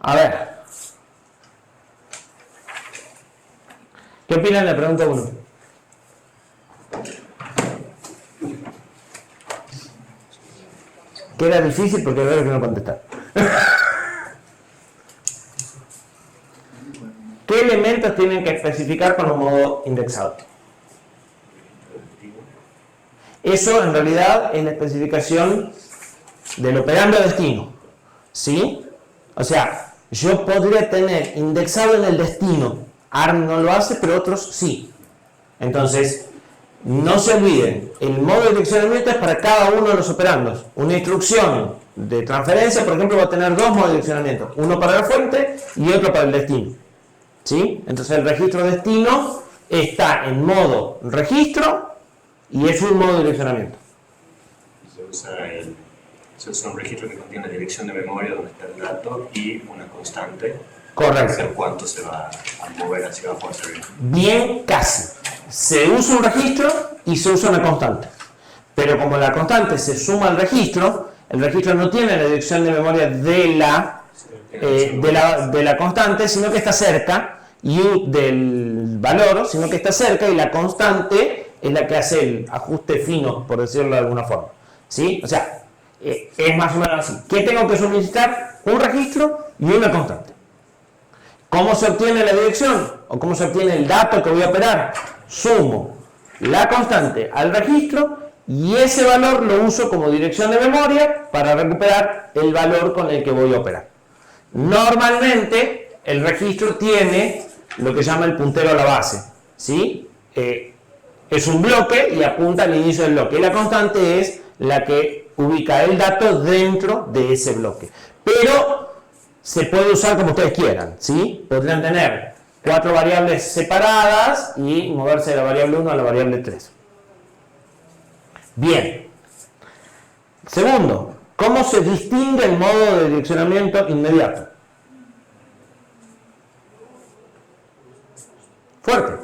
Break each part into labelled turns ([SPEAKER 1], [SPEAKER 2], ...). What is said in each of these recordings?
[SPEAKER 1] A ver. ¿Qué opinan de la pregunta 1? Que era difícil porque veo que no contestar. ¿Qué elementos tienen que especificar con un modo indexado? Eso en realidad es la especificación del operando destino. ¿Sí? O sea, yo podría tener indexado en el destino. ARM no lo hace, pero otros sí. Entonces, no se olviden, el modo de direccionamiento es para cada uno de los operandos. Una instrucción de transferencia, por ejemplo, va a tener dos modos de direccionamiento. Uno para la fuente y otro para el destino. ¿Sí? Entonces el registro destino está en modo registro y es un modo de direccionamiento.
[SPEAKER 2] Se usa un registro que contiene la dirección de memoria donde está el dato y una constante.
[SPEAKER 1] Correcto.
[SPEAKER 2] Para cuánto se va a mover hacia abajo hacia arriba.
[SPEAKER 1] Bien, casi. Se usa un registro y se usa una constante. Pero como la constante se suma al registro, el registro no tiene la dirección de memoria de la constante, sino que está cerca, y del valor, sino que está cerca, y la constante es la que hace el ajuste fino, por decirlo de alguna forma. ¿Sí? O sea, es más o menos así. ¿Qué tengo que suministrar? Un registro y una constante. ¿Cómo se obtiene la dirección? ¿O cómo se obtiene el dato que voy a operar? Sumo la constante al registro y ese valor lo uso como dirección de memoria para recuperar el valor con el que voy a operar. Normalmente el registro tiene lo que se llama el puntero a la base. ¿Sí? Es un bloque y apunta al inicio del bloque. Y la constante es la que ubica el dato dentro de ese bloque. Pero se puede usar como ustedes quieran, ¿sí? Podrían tener 4 variables separadas y moverse de la variable 1 a la variable 3. Bien. Segundo, ¿cómo se distingue el modo de direccionamiento inmediato? Fuerte.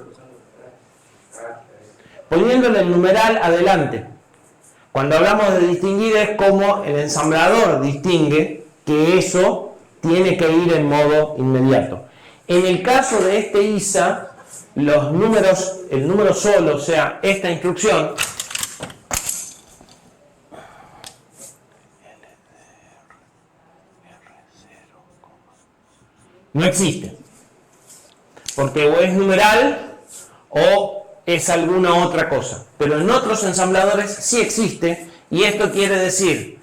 [SPEAKER 1] Poniéndole el numeral adelante. Cuando hablamos de distinguir es como el ensamblador distingue que eso tiene que ir en modo inmediato. En el caso de este ISA, los números, el número solo, o sea, esta instrucción, no existe. Porque o es numeral o es alguna otra cosa. Pero en otros ensambladores sí existe, y esto quiere decir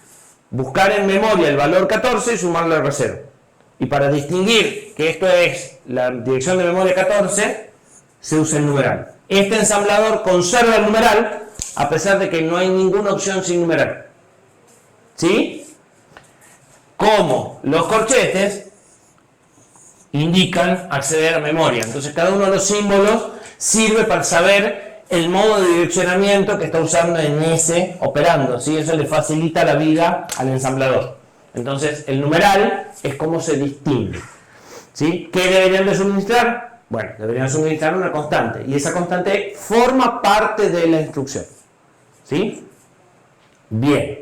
[SPEAKER 1] buscar en memoria el valor 14 y sumarlo al R0. Y para distinguir que esto es la dirección de memoria 14, se usa el numeral. Este ensamblador conserva el numeral a pesar de que no hay ninguna opción sin numeral. ¿Sí? Como los corchetes indican acceder a memoria. Entonces cada uno de los símbolos sirve para saber el modo de direccionamiento que está usando en ese operando. ¿Sí? Eso le facilita la vida al ensamblador. Entonces el numeral es cómo se distingue. ¿Sí? ¿Qué deberían de suministrar? Bueno, deberían suministrar una constante. Y esa constante forma parte de la instrucción. ¿Sí? Bien.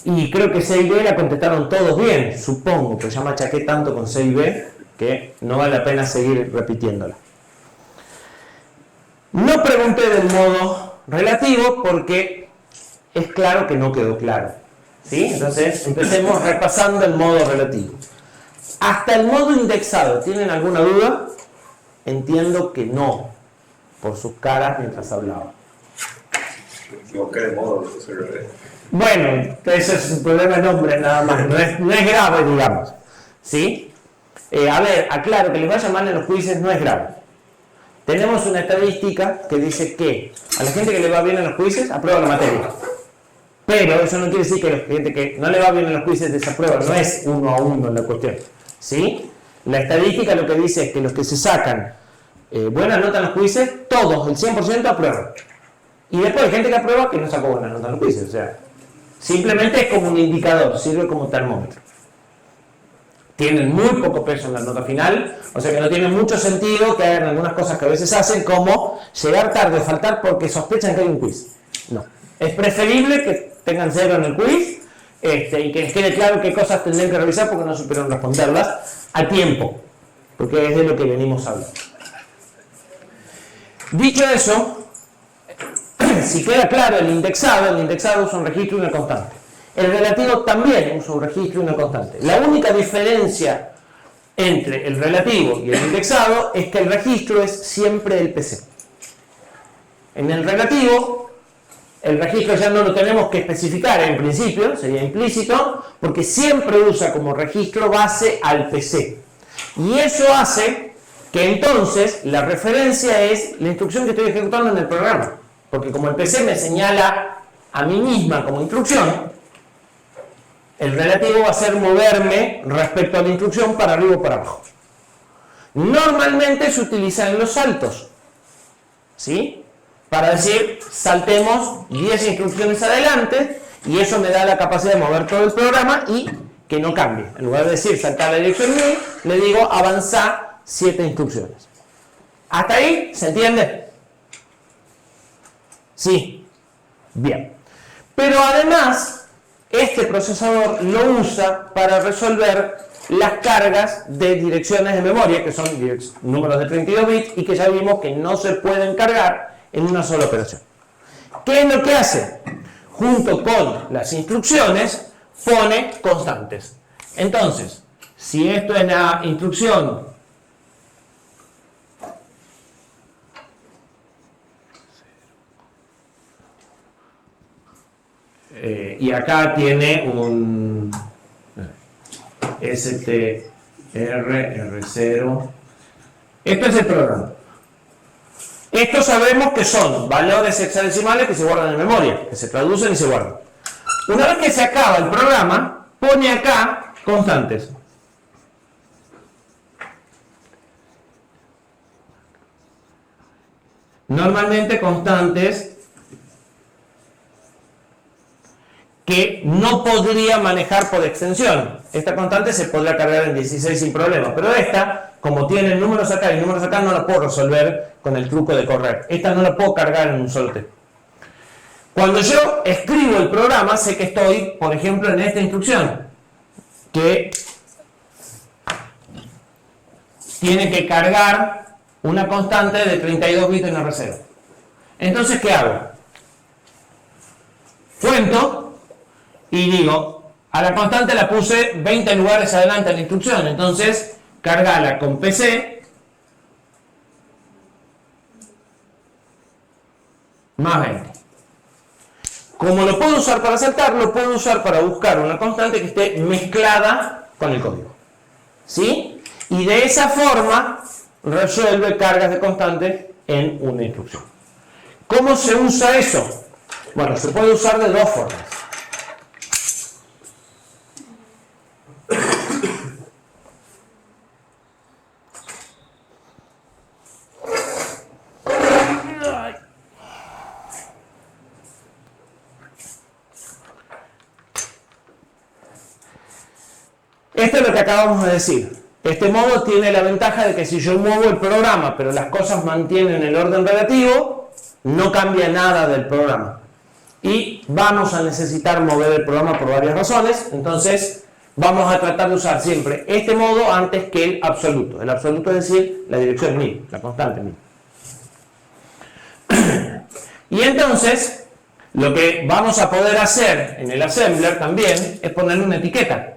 [SPEAKER 1] Y creo que C y B la contestaron todos bien, supongo, pero ya machaqué tanto con C y B que no vale la pena seguir repitiéndola. No pregunté del modo relativo porque es claro que no quedó claro. ¿Sí? Entonces empecemos repasando el modo relativo. Hasta el modo indexado, ¿tienen alguna duda? Entiendo que no, por sus caras mientras hablaba. Bueno, ese es un problema de nombre nada más, no es grave, digamos. ¿Sí? A ver, aclaro que les vaya mal en los quizzes no es grave. Tenemos una estadística que dice que a la gente que le va bien en los quizzes aprueba la materia. Pero eso no quiere decir que a la gente que no le va bien en los quizzes desaprueba, no es 1 a 1 la cuestión. ¿Sí? La estadística lo que dice es que los que se sacan buenas notas en los quizzes, todos, el 100% aprueban. Y después hay gente que aprueba que no sacó buenas notas en los quizzes. O sea, simplemente es como un indicador, sirve como termómetro. Tienen muy poco peso en la nota final, o sea que no tiene mucho sentido que hagan algunas cosas que a veces hacen, como llegar tarde o faltar porque sospechan que hay un quiz. No. Es preferible que tengan 0 en el quiz y que les quede claro qué cosas tendrían que revisar porque no supieron responderlas a tiempo, porque es de lo que venimos hablando. Dicho eso, si queda claro el indexado usa un registro y una constante. El relativo también usa un registro y una constante. La única diferencia entre el relativo y el indexado es que el registro es siempre el PC. En el relativo, el registro ya no lo tenemos que especificar en principio, sería implícito, porque siempre usa como registro base al PC. Y eso hace que entonces la referencia es la instrucción que estoy ejecutando en el programa. Porque como el PC me señala a mí misma como instrucción, el relativo va a ser moverme respecto a la instrucción para arriba o para abajo. Normalmente se utilizan los saltos, ¿sí? Para decir, saltemos 10 instrucciones adelante y eso me da la capacidad de mover todo el programa y que no cambie. En lugar de decir saltar la dirección 1000, le digo avanzar 7 instrucciones. ¿Hasta ahí? ¿Se entiende? Sí. Bien. Pero además, este procesador lo usa para resolver las cargas de direcciones de memoria, que son números de 32 bits y que ya vimos que no se pueden cargar en una sola operación. ¿Qué es lo que hace? Junto con las instrucciones, pone constantes. Entonces, si esto es la instrucción y acá tiene un STR, R0. Esto es el programa. Esto sabemos que son valores hexadecimales que se guardan en memoria, que se traducen y se guardan. Una vez que se acaba el programa, pone acá constantes. Normalmente constantes que no podría manejar por extensión. Esta constante se podría cargar en 16 sin problema, pero esta, como tiene números acá y números acá, no la puedo resolver con el truco de correr. Esta no la puedo cargar en un solo T. Cuando yo escribo el programa, sé que estoy, por ejemplo, en esta instrucción, que tiene que cargar una constante de 32 bits en R0. Entonces, ¿qué hago? Cuento y digo, a la constante la puse 20 lugares adelante en la instrucción, entonces cargala con PC más 20. Como lo puedo usar para saltar, lo puedo usar para buscar una constante que esté mezclada con el código. ¿Sí? Y de esa forma resuelve cargas de constante en una instrucción. ¿Cómo se usa eso? Bueno, se puede usar de dos formas. Esto es lo que acabamos de decir. Este modo tiene la ventaja de que si yo muevo el programa, pero las cosas mantienen el orden relativo, no cambia nada del programa. Y vamos a necesitar mover el programa por varias razones, entonces vamos a tratar de usar siempre este modo antes que el absoluto. El absoluto es decir, la dirección 1000, la constante 1000. Y entonces, lo que vamos a poder hacer en el assembler también es ponerle una etiqueta.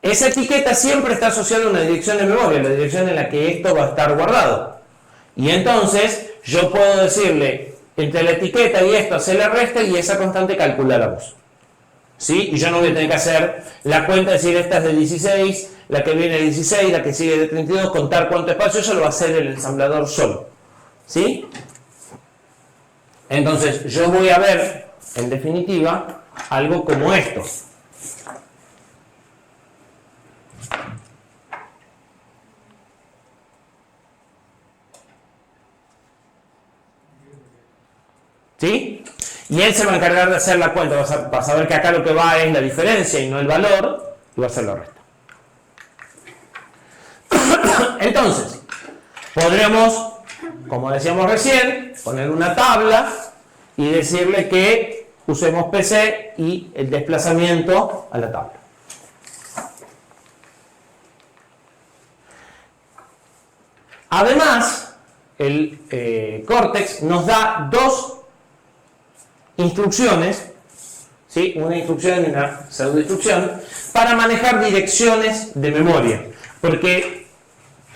[SPEAKER 1] Esa etiqueta siempre está asociada a una dirección de memoria, la dirección en la que esto va a estar guardado. Y entonces yo puedo decirle, entre la etiqueta y esto, hacer la resta y esa constante calcula la voz. ¿Sí? Y yo no voy a tener que hacer la cuenta, decir esta es de 16, la que viene de 16, la que sigue de 32, contar cuánto espacio, eso lo va a hacer el ensamblador solo. ¿Sí? Entonces yo voy a ver, en definitiva, algo como esto. ¿Sí? Y él se va a encargar de hacer la cuenta, va a saber que acá lo que va es la diferencia y no el valor, y va a hacer la resta. Entonces, podremos, como decíamos recién, poner una tabla y decirle que usemos PC y el desplazamiento a la tabla. Además, el Cortex nos da dos instrucciones, ¿sí? Una instrucción y una pseudo instrucción, para manejar direcciones de memoria. Porque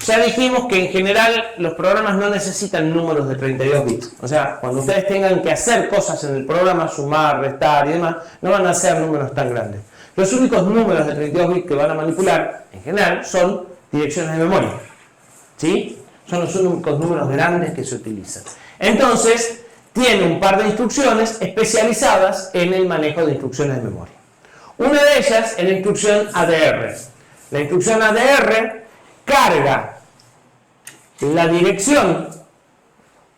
[SPEAKER 1] ya dijimos que en general los programas no necesitan números de 32 bits. O sea, cuando ustedes tengan que hacer cosas en el programa, sumar, restar y demás, no van a ser números tan grandes. Los únicos números de 32 bits que van a manipular, en general, son direcciones de memoria. ¿Sí? Son los únicos números grandes que se utilizan. Entonces, tiene un par de instrucciones especializadas en el manejo de instrucciones de memoria. Una de ellas es la instrucción ADR. La instrucción ADR carga la dirección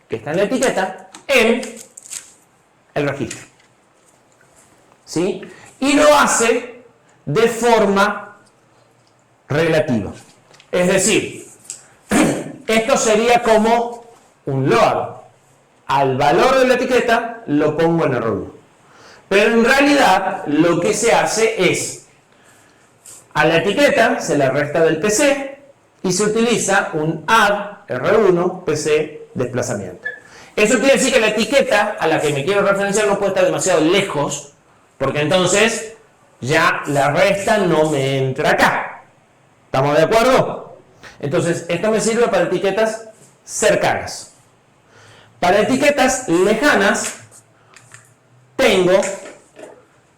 [SPEAKER 1] que está en la etiqueta en el registro. ¿Sí? Y lo hace de forma relativa. Es decir, esto sería como un load. Al valor de la etiqueta lo pongo en R1. Pero en realidad lo que se hace es, a la etiqueta se la resta del PC y se utiliza un add R1 PC desplazamiento. Eso quiere decir que la etiqueta a la que me quiero referenciar no puede estar demasiado lejos, porque entonces ya la resta no me entra acá. ¿Estamos de acuerdo? Entonces, esto me sirve para etiquetas cercanas. Para etiquetas lejanas, tengo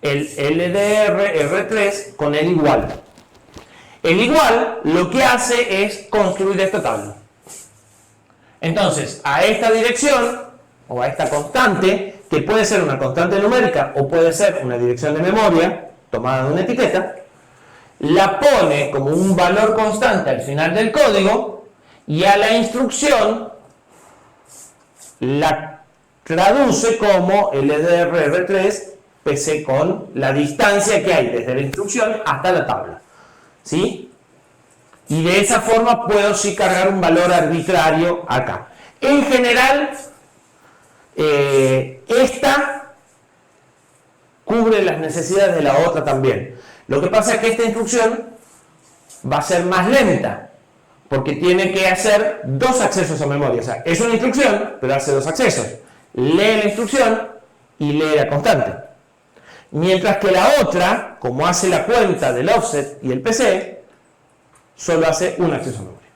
[SPEAKER 1] el LDR R3 con el igual. El igual lo que hace es construir esta tabla. Entonces, a esta dirección, o a esta constante, que puede ser una constante numérica o puede ser una dirección de memoria tomada de una etiqueta, la pone como un valor constante al final del código y a la instrucción la traduce como LDR-R3 PC con la distancia que hay desde la instrucción hasta la tabla. ¿Sí? Y de esa forma puedo sí cargar un valor arbitrario acá. En general, esta cubre las necesidades de la otra también. Lo que pasa es que esta instrucción va a ser más lenta, porque tiene que hacer dos accesos a memoria. O sea, es una instrucción, pero hace dos accesos. Lee la instrucción y lee la constante. Mientras que la otra, como hace la cuenta del offset y el PC, solo hace un acceso a memoria.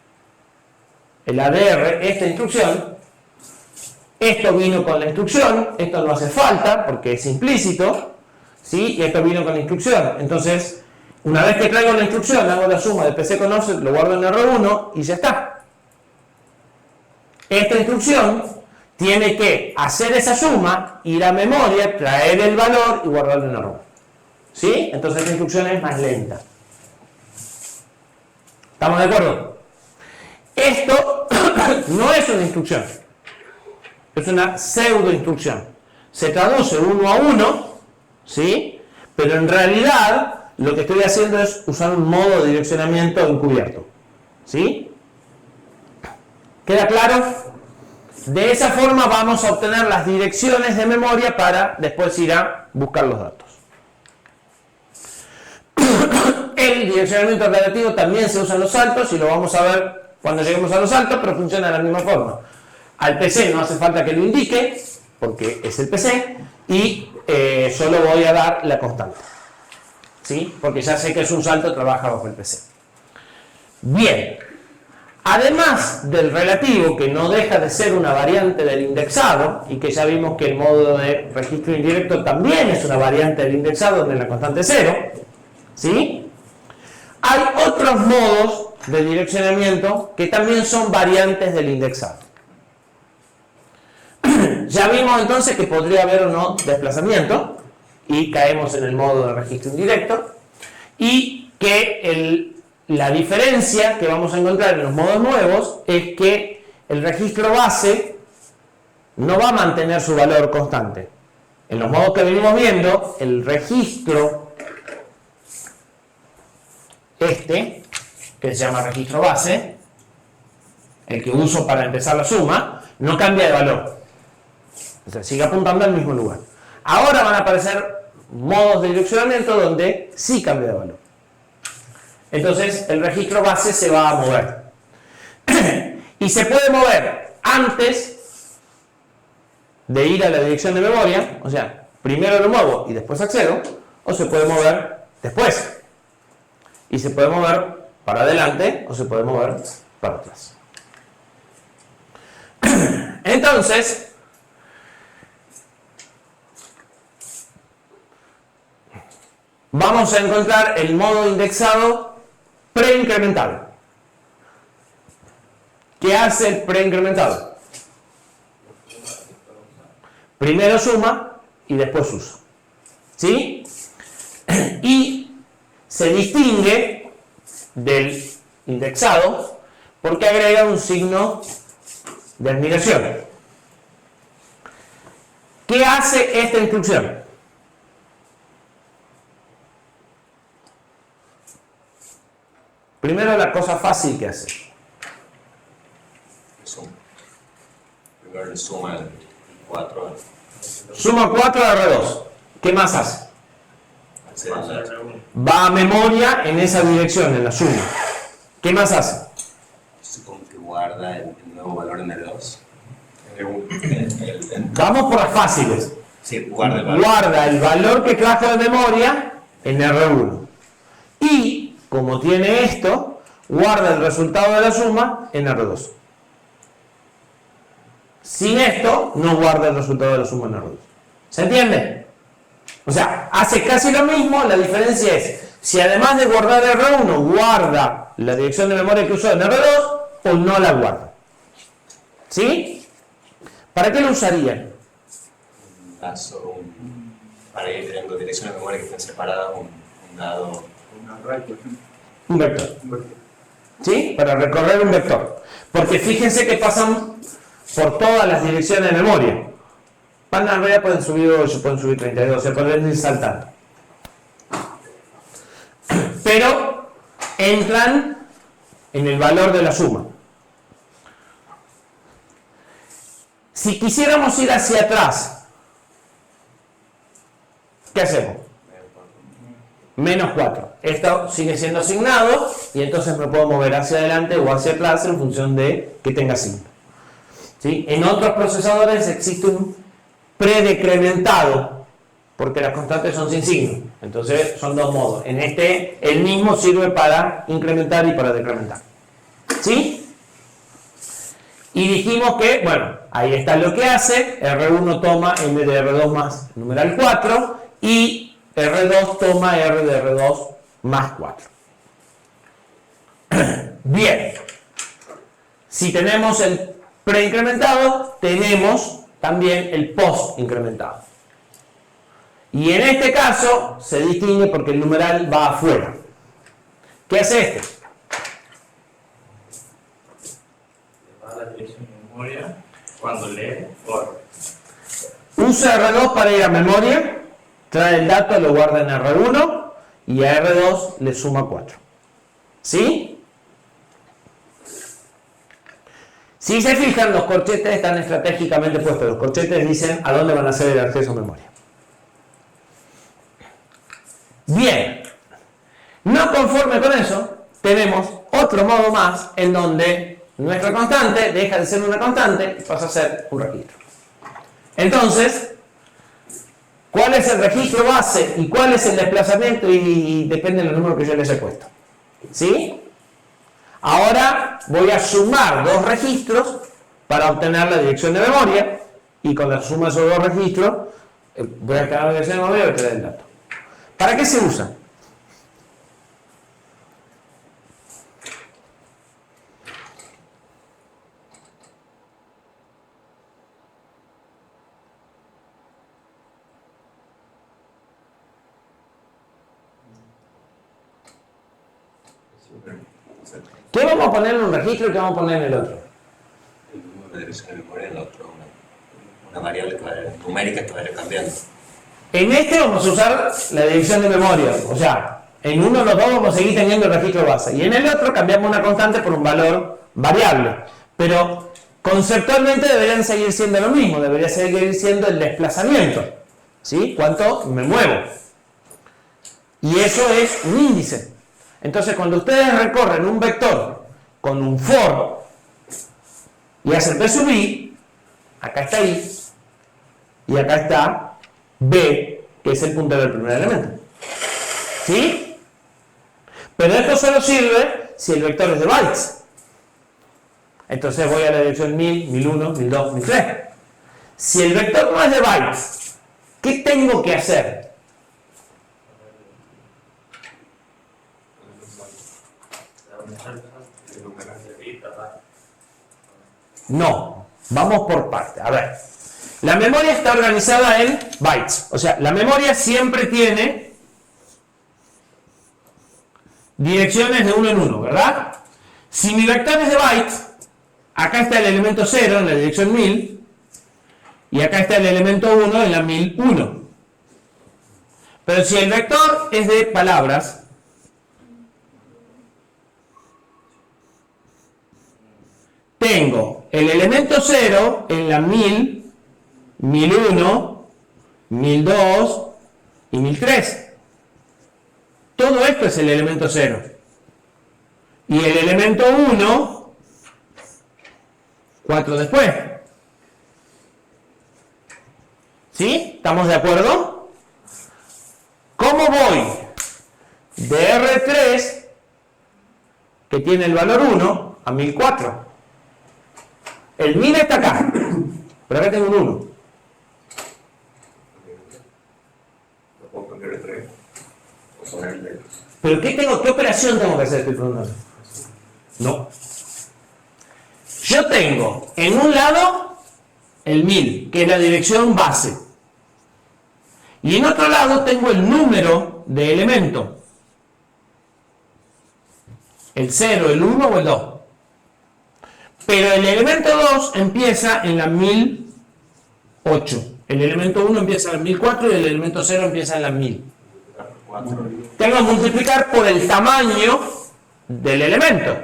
[SPEAKER 1] El ADR, esta instrucción, esto vino con la instrucción, esto no hace falta porque es implícito, ¿sí? Y esto vino con la instrucción. Entonces, una vez que traigo la instrucción, hago la suma de PC con offset, lo guardo en R1 y ya está. Esta instrucción tiene que hacer esa suma, ir a memoria, traer el valor y guardarlo en R1. ¿Sí? Entonces la instrucción es más lenta. ¿Estamos de acuerdo? Esto no es una instrucción. Es una pseudo instrucción. Se traduce uno a uno, ¿sí? Pero en realidad lo que estoy haciendo es usar un modo de direccionamiento encubierto. ¿Sí? ¿Queda claro? De esa forma vamos a obtener las direcciones de memoria para después ir a buscar los datos. El direccionamiento relativo también se usa en los saltos y lo vamos a ver cuando lleguemos a los saltos, pero funciona de la misma forma. Al PC no hace falta que lo indique, porque es el PC, y solo voy a dar la constante. ¿Sí? Porque ya sé que es un salto, trabaja bajo el PC. Bien. Además del relativo, que no deja de ser una variante del indexado, y que ya vimos que el modo de registro indirecto también es una variante del indexado donde la constante es 0, ¿sí? Hay otros modos de direccionamiento que también son variantes del indexado. Ya vimos entonces que podría haber o no desplazamiento, y caemos en el modo de registro indirecto, y que la diferencia que vamos a encontrar en los modos nuevos es que el registro base no va a mantener su valor constante. En los modos que venimos viendo, el registro que se llama registro base, el que uso para empezar la suma, no cambia de valor. O sea, sigue apuntando al mismo lugar. Ahora van a aparecer modos de direccionamiento donde sí cambia de valor. Entonces el registro base se va a mover. Y se puede mover antes de ir a la dirección de memoria, o sea, primero lo muevo y después accedo, o se puede mover después. Y se puede mover para adelante o se puede mover para atrás. Entonces, vamos a encontrar el modo indexado preincrementado. ¿Qué hace el preincrementado? Primero suma y después usa. ¿Sí? Y se distingue del indexado porque agrega un signo de admiración. ¿Qué hace esta instrucción? Primero la cosa fácil que hace.
[SPEAKER 2] Primero le suma el 4.
[SPEAKER 1] Suma 4 a R2. ¿Qué más hace? Va a memoria en esa dirección, en la suma. ¿Qué más hace?
[SPEAKER 2] Supongo que guarda el nuevo valor en R2.
[SPEAKER 1] Vamos por las fáciles.
[SPEAKER 2] Sí, guarda el valor.
[SPEAKER 1] Guarda el valor que trajo de memoria en R1. Y, como tiene esto, guarda el resultado de la suma en R2. Sin esto, no guarda el resultado de la suma en R2. ¿Se entiende? O sea, hace casi lo mismo, la diferencia es si además de guardar R1, guarda la dirección de memoria que usó en R2 o no la guarda. ¿Sí? ¿Para qué lo usarían?
[SPEAKER 2] Para ir teniendo direcciones de memoria que estén separadas, un dado.
[SPEAKER 1] Un vector. ¿Sí? Para recorrer un vector. Porque fíjense que pasan por todas las direcciones de memoria. En realidad pueden subir 8, pueden subir 32, se pueden ir saltando. Pero entran en el valor de la suma. Si quisiéramos ir hacia atrás, ¿qué hacemos? Menos 4. Esto sigue siendo asignado y entonces me puedo mover hacia adelante o hacia atrás en función de que tenga signo. ¿Sí? En otros procesadores existe un predecrementado porque las constantes son sin signo. Entonces son dos modos. En este el mismo sirve para incrementar y para decrementar. ¿Sí? Y dijimos que, bueno, ahí está lo que hace. R1 toma M de R2 más numeral 4 y R2 toma R de R2 más 4. Bien. Si tenemos el preincrementado, tenemos también el post-incrementado. Y en este caso se distingue porque el numeral va afuera. ¿Qué hace este?
[SPEAKER 3] Va a la dirección de memoria cuando lee por.
[SPEAKER 1] Usa R2 para ir a memoria, trae el dato, lo guarda en R1 y a R2 le suma 4. ¿Sí? Si se fijan, los corchetes están estratégicamente puestos. Los corchetes dicen a dónde van a hacer el acceso a memoria. Bien. No conforme con eso, tenemos otro modo más en donde nuestra constante deja de ser una constante y pasa a ser un registro. Entonces, ¿cuál es el registro base y cuál es el desplazamiento? Y depende del número que yo les he puesto. ¿Sí? Ahora voy a sumar dos registros para obtener la dirección de memoria y con la suma de esos dos registros voy a obtener la dirección de memoria y voy a obtener el dato. ¿Para qué se usa? ¿Qué vamos a poner en un registro y qué vamos a poner en el otro?
[SPEAKER 2] Una dirección de memoria en el otro, una variable numérica que va a ir cambiando.
[SPEAKER 1] En este vamos a usar la dirección de memoria, o sea, en uno de los dos vamos a seguir teniendo el registro base y en el otro cambiamos una constante por un valor variable. Pero Conceptualmente deberían seguir siendo lo mismo, debería seguir siendo el desplazamiento, ¿sí? Cuánto me muevo. Y eso es un índice. Entonces, cuando ustedes recorren un vector con un for y hacen P sub I, acá está I y acá está B, que es el puntero del primer elemento. ¿Sí? Pero esto solo sirve si el vector es de bytes. Entonces voy a la dirección 1000, 1001, 1002, 1003. Si el vector no es de bytes, ¿qué tengo que hacer? No, vamos por parte. A ver, la memoria está organizada en bytes. O sea, la memoria siempre tiene direcciones de uno en uno, ¿verdad? Si mi vector es de bytes, acá está el elemento 0 en la dirección 1000 y acá está el elemento 1 en la 1001. Pero si el vector es de palabras, tengo el elemento 0 en la 1000, 1001, 1002 y 1003. Todo esto es el elemento 0. Y el elemento 1, 4 después. ¿Sí? ¿Estamos de acuerdo? ¿Cómo voy de R3, que tiene el valor 1, a 1004? El 1000 está acá, pero acá tengo un 1.
[SPEAKER 2] Lo puedo poner 3 o ponerle.
[SPEAKER 1] ¿Pero qué operación tengo que hacer? Estoy preguntando. No. Yo tengo en un lado el 1000, que es la dirección base. Y en otro lado tengo el número de elemento. El 0, el 1 o el 2. Pero el elemento 2 empieza en la 1008. El elemento 1 empieza en la 1004 y el elemento 0 empieza en la 1000. Tengo que multiplicar por el tamaño del elemento.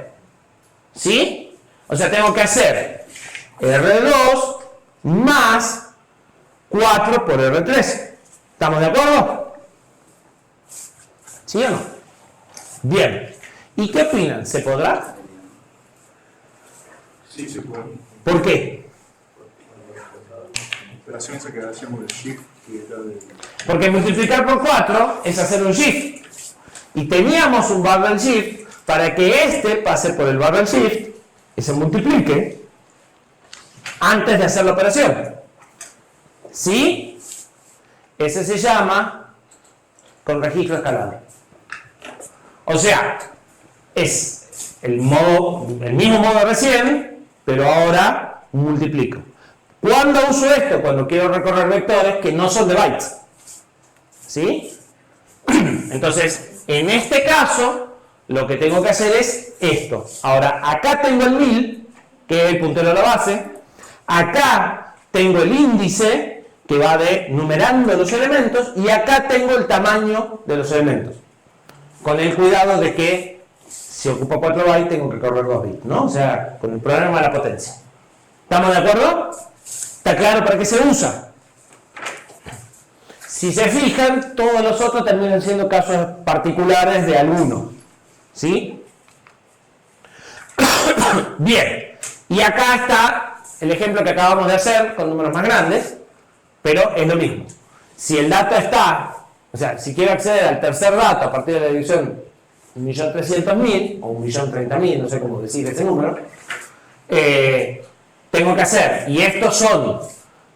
[SPEAKER 1] ¿Sí? O sea, tengo que hacer R2 más 4 por R3. ¿Estamos de acuerdo? ¿Sí o no? Bien. ¿Y qué opinan? ¿Se podrá?
[SPEAKER 4] Sí, se puede.
[SPEAKER 1] ¿Por qué?
[SPEAKER 4] La operación esa que hacíamos de shift, que era de...
[SPEAKER 1] Porque multiplicar por 4 es hacer un shift. Y teníamos un barrel shift para que este pase por el barrel shift y se multiplique antes de hacer la operación. ¿Sí? Ese se llama con registro escalable. O sea, es el mismo modo de recién, pero ahora multiplico. ¿Cuándo uso esto? Cuando quiero recorrer vectores que no son de bytes. ¿Sí? Entonces, en este caso, lo que tengo que hacer es esto. Ahora, acá tengo el 1000, que es el puntero de la base. Acá tengo el índice, que va de numerando los elementos. Y acá tengo el tamaño de los elementos. Con el cuidado de que, si ocupa 4 bytes, tengo que correr 2 bits, ¿no? O sea, con el problema de la potencia. ¿Estamos de acuerdo? ¿Está claro para qué se usa? Si se fijan, todos los otros terminan siendo casos particulares de alguno. ¿Sí? Bien. Y acá está el ejemplo que acabamos de hacer con números más grandes, pero es lo mismo. Si el dato está, o sea, si quiero acceder al tercer dato a partir de la división 1.300.000 o 1.030.000, no sé cómo decir ese número, tengo que hacer, y estos son,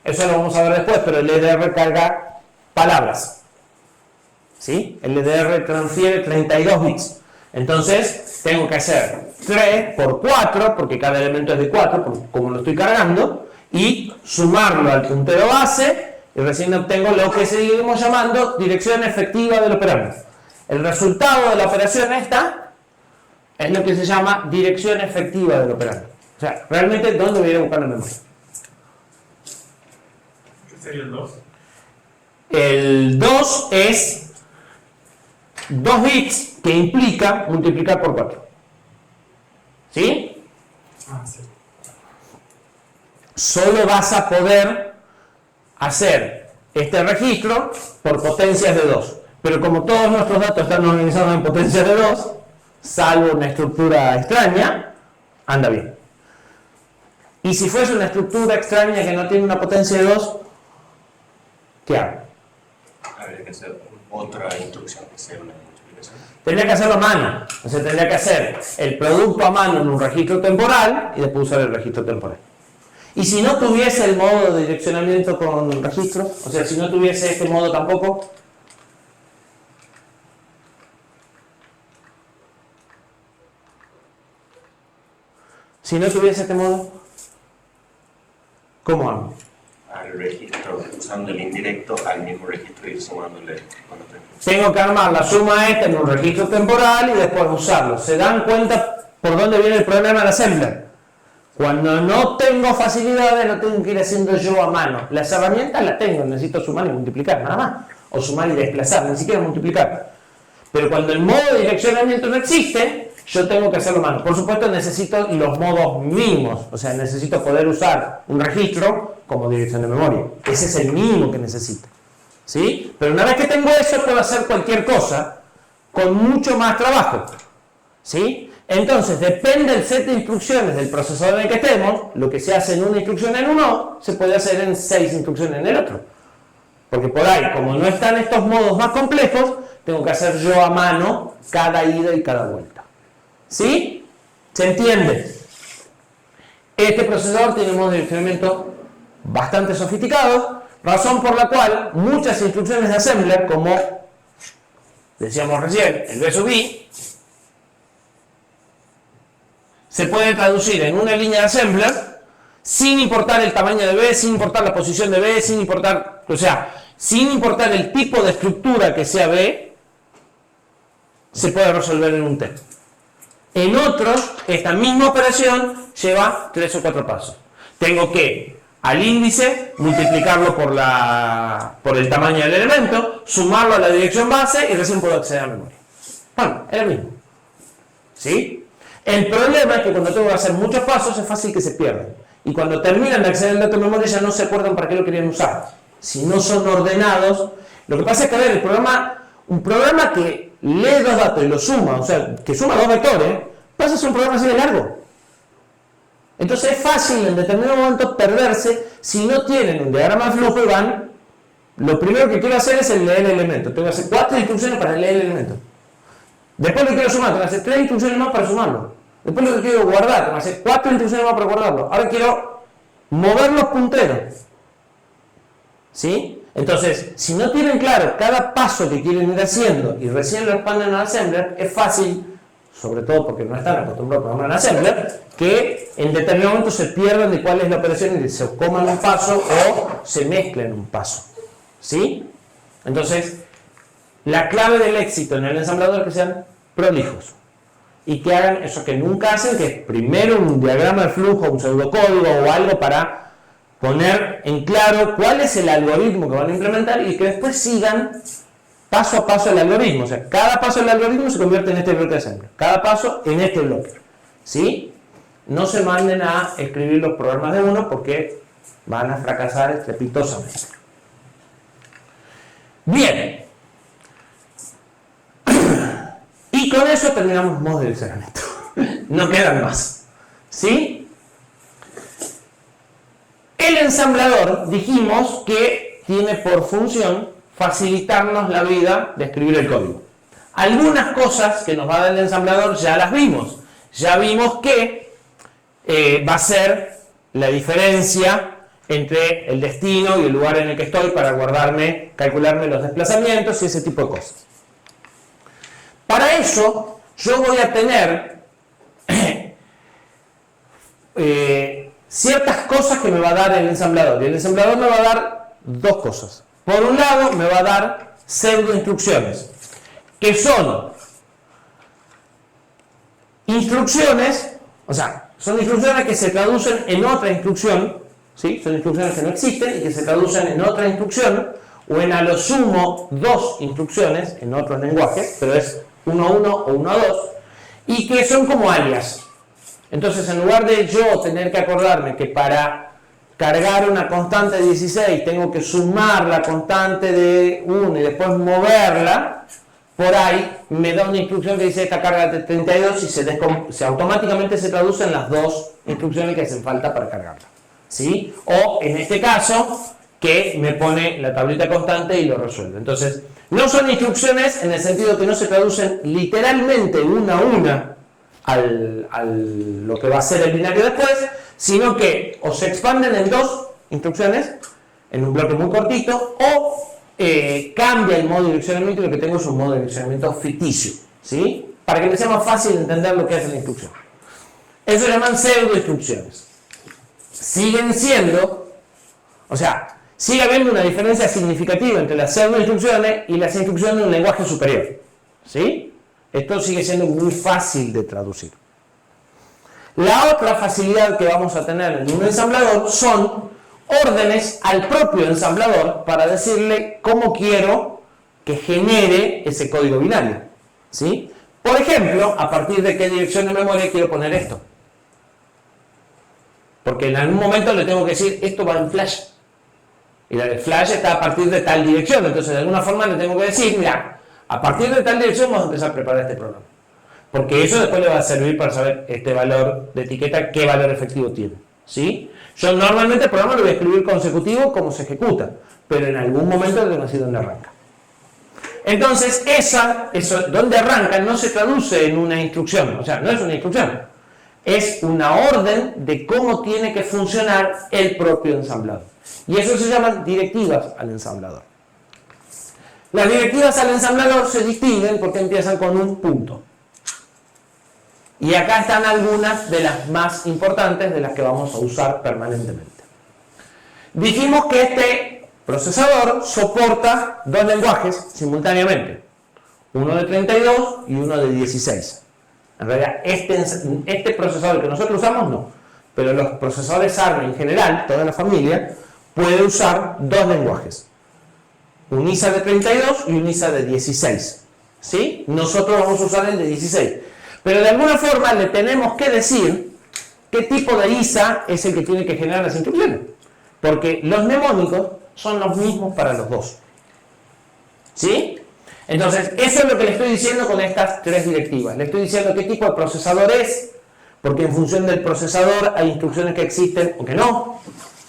[SPEAKER 1] eso lo vamos a ver después, pero el LDR carga palabras. ¿Sí? El LDR transfiere 32 bits. Entonces, tengo que hacer 3 por 4, porque cada elemento es de 4, como lo estoy cargando, y sumarlo al puntero base, y recién obtengo lo que seguimos llamando dirección efectiva del operando. El resultado de la operación esta es lo que se llama dirección efectiva del operando. O sea, realmente, ¿dónde voy a ir a buscar la memoria?
[SPEAKER 3] ¿Qué sería el 2?
[SPEAKER 1] El 2 es 2 bits que implica multiplicar por 4. ¿Sí?
[SPEAKER 3] Ah, sí.
[SPEAKER 1] solo vas a poder hacer este registro por potencias de 2. Pero como todos nuestros datos están organizados en potencias de 2, salvo una estructura extraña, anda bien. Y si fuese una estructura extraña que no tiene una potencia de 2, ¿qué hago?
[SPEAKER 2] Habría que hacer otra instrucción que sea una multiplicación.
[SPEAKER 1] Tendría que hacerlo a mano. O sea, tendría que hacer el producto a mano en un registro temporal y después usar el registro temporal. Y si no tuviese el modo de direccionamiento con registros, o sea, si no tuviese este modo tampoco, si no tuviese este modo, ¿cómo hago?
[SPEAKER 2] Al registro, usando el indirecto al mismo registro y sumándole cuando
[SPEAKER 1] Tengo que armar la suma esta en un registro temporal y después usarlo. ¿Se dan cuenta por dónde viene el problema del assembler? Cuando no tengo facilidades, lo tengo que ir haciendo yo a mano. Las herramientas las tengo, necesito sumar y multiplicar, nada más. O sumar y desplazar, ni siquiera multiplicar. Pero cuando el modo de direccionamiento no existe, yo tengo que hacerlo a mano. Por supuesto, necesito los modos mínimos. O sea, necesito poder usar un registro como dirección de memoria. Ese es el mínimo que necesito. ¿Sí? Pero una vez que tengo eso, puedo hacer cualquier cosa con mucho más trabajo. ¿Sí? Entonces, depende del set de instrucciones del procesador en el que estemos, lo que se hace en una instrucción en uno, se puede hacer en 6 instrucciones en el otro. Porque por ahí, como no están estos modos más complejos, tengo que hacer yo a mano cada ida y cada vuelta. ¿Sí? ¿Se entiende? Este procesador tiene un modo de direccionamiento bastante sofisticado, razón por la cual muchas instrucciones de assembler, como decíamos recién, el B sub I, se puede traducir en una línea de assembler sin importar el tamaño de B, sin importar la posición de B, sin importar, o sea, sin importar el tipo de estructura que sea B, se puede resolver en un T. En otros, esta misma operación lleva 3 o 4 pasos. Tengo que al índice multiplicarlo por el tamaño del elemento, sumarlo a la dirección base y recién puedo acceder a memoria. Bueno, es lo mismo. ¿Sí? El problema es que cuando tengo que hacer muchos pasos es fácil que se pierdan. Y cuando terminan de acceder al dato de memoria ya no se acuerdan para qué lo querían usar. Si no son ordenados, lo que pasa es que, a ver, un programa que lee 2 datos y los suma, o sea, que suma 2 vectores, pasa a ser un programa así de largo. Entonces es fácil en determinado momento perderse si no tienen un diagrama de flujo y van. Lo primero que quiero hacer es leer el elemento. Tengo que hacer 4 instrucciones para leer el elemento. Después lo quiero sumar, tengo que hacer 3 instrucciones más para sumarlo. Después lo que quiero guardar, tengo que hacer 4 instrucciones más para guardarlo. Ahora quiero mover los punteros. ¿Sí? Entonces, si no tienen claro cada paso que quieren ir haciendo y recién lo expanden al assembler, es fácil, sobre todo porque no están acostumbrados a programar en assembler, que en determinado momento se pierdan de cuál es la operación y se coman un paso o se mezclen un paso. ¿Sí? Entonces, la clave del éxito en el ensamblador es que sean prolijos y que hagan eso que nunca hacen, que es primero un diagrama de flujo, un pseudocódigo o algo para poner en claro cuál es el algoritmo que van a implementar y que después sigan paso a paso el algoritmo. O sea, cada paso del algoritmo se convierte en este bloque de assembler. Cada paso en este bloque. ¿Sí? No se manden a escribir los programas de uno porque van a fracasar estrepitosamente. Bien. Y con eso terminamos los modos de direccionamiento. No quedan más. ¿Sí? El ensamblador, dijimos que tiene por función facilitarnos la vida de escribir el código. Algunas cosas que nos va a dar el ensamblador ya las vimos. Ya vimos que va a ser la diferencia entre el destino y el lugar en el que estoy para calcularme los desplazamientos y ese tipo de cosas. Para eso, yo voy a tener ciertas cosas que me va a dar el ensamblador. Y el ensamblador me va a dar 2 cosas. Por un lado, me va a dar pseudo instrucciones, que son instrucciones, o sea, son instrucciones que se traducen en otra instrucción, ¿sí? Son instrucciones que no existen y que se traducen en otra instrucción, o en a lo sumo 2 instrucciones en otros lenguajes, pero es 1.1 o 1.2, y que son como alias. Entonces, en lugar de yo tener que acordarme que para cargar una constante de 16, tengo que sumar la constante de 1 y después moverla, por ahí me da una instrucción que dice esta carga de 32 y se automáticamente se traduce en las dos instrucciones que hacen falta para cargarla, ¿sí? O en este caso, que me pone la tablita constante y lo resuelve. Entonces, no son instrucciones en el sentido que no se traducen literalmente una a una lo que va a ser el binario después, sino que o se expanden en dos instrucciones, en un bloque muy cortito, o cambia el modo de direccionamiento y lo que tengo es un modo de direccionamiento ficticio, ¿sí? Para que me sea más fácil entender lo que hace la instrucción. Eso se llaman pseudo instrucciones. Siguen siendo, o sea, sigue habiendo una diferencia significativa entre las pseudo instrucciones y las instrucciones de un lenguaje superior, ¿sí? Esto sigue siendo muy fácil de traducir. La otra facilidad que vamos a tener en un ensamblador son órdenes al propio ensamblador para decirle cómo quiero que genere ese código binario, ¿sí? Por ejemplo, a partir de qué dirección de memoria quiero poner esto. Porque en algún momento le tengo que decir, esto va en flash. Y la de flash está a partir de tal dirección. Entonces, de alguna forma le tengo que decir, mira, a partir de tal dirección vamos a empezar a preparar este programa. Porque eso después le va a servir para saber este valor de etiqueta, qué valor efectivo tiene, ¿sí? Yo normalmente el programa lo voy a escribir consecutivo como se ejecuta, pero en algún momento le tengo que decir dónde arranca. Entonces, eso donde arranca no se traduce en una instrucción, o sea, no es una instrucción, es una orden de cómo tiene que funcionar el propio ensamblador. Y eso se llaman directivas al ensamblador. Las directivas al ensamblador se distinguen porque empiezan con un punto. Y acá están algunas de las más importantes de las que vamos a usar permanentemente. Dijimos que este procesador soporta dos lenguajes simultáneamente, uno de 32 y uno de 16. En realidad, este procesador que nosotros usamos no, pero los procesadores ARM en general, toda la familia, puede usar dos lenguajes, un ISA de 32 y un ISA de 16. ¿Sí? Nosotros vamos a usar el de 16. Pero de alguna forma le tenemos que decir qué tipo de ISA es el que tiene que generar las instrucciones. Porque los mnemónicos son los mismos para los dos. ¿Sí? Entonces, eso es lo que le estoy diciendo con estas tres directivas. Le estoy diciendo qué tipo de procesador es, porque en función del procesador hay instrucciones que existen o que no.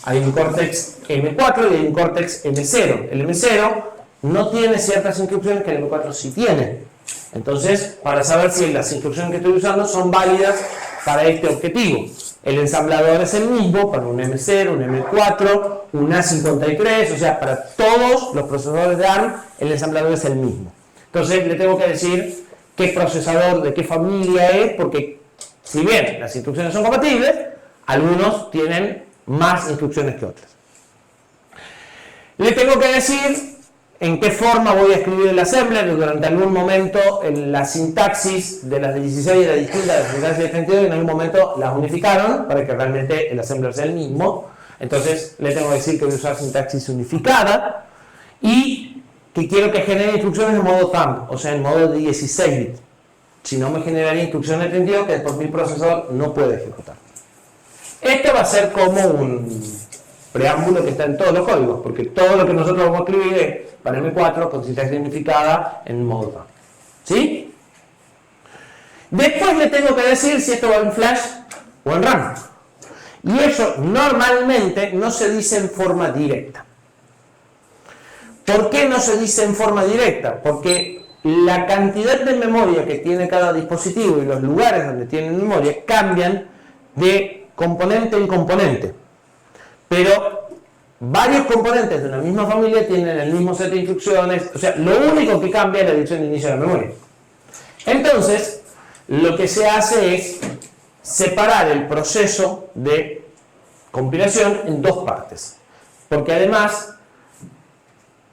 [SPEAKER 1] Hay un Cortex M4 y hay un Cortex M0. El M0 no tiene ciertas instrucciones que el M4 sí tiene. Entonces, para saber si las instrucciones que estoy usando son válidas para este objetivo. El ensamblador es el mismo para un M0, un M4, un A53, o sea, para todos los procesadores de ARM, el ensamblador es el mismo. Entonces, le tengo que decir qué procesador, de qué familia es, porque si bien las instrucciones son compatibles, algunos tienen más instrucciones que otras. Le tengo que decir en qué forma voy a escribir el assembler. Durante algún momento la sintaxis de las de 16 era distinta de la sintaxis de 32 y en algún momento las unificaron para que realmente el assembler sea el mismo. Entonces le tengo que decir que voy a usar sintaxis unificada y que quiero que genere instrucciones en modo thumb, o sea en modo de 16 bits. Si no me generaría instrucciones de 32 que después mi procesador no puede ejecutar. Este va a ser como un preámbulo que está en todos los códigos, porque todo lo que nosotros vamos a escribir es para M4 con sintaxis unificada en modo thumb. ¿Sí? Después le tengo que decir si esto va en flash o en RAM. Y eso normalmente no se dice en forma directa. ¿Por qué no se dice en forma directa? Porque la cantidad de memoria que tiene cada dispositivo y los lugares donde tiene memoria cambian de componente en componente. Pero varios componentes de una misma familia tienen el mismo set de instrucciones. O sea, lo único que cambia es la dirección de inicio de la memoria. Entonces, lo que se hace es separar el proceso de compilación en dos partes. Porque además,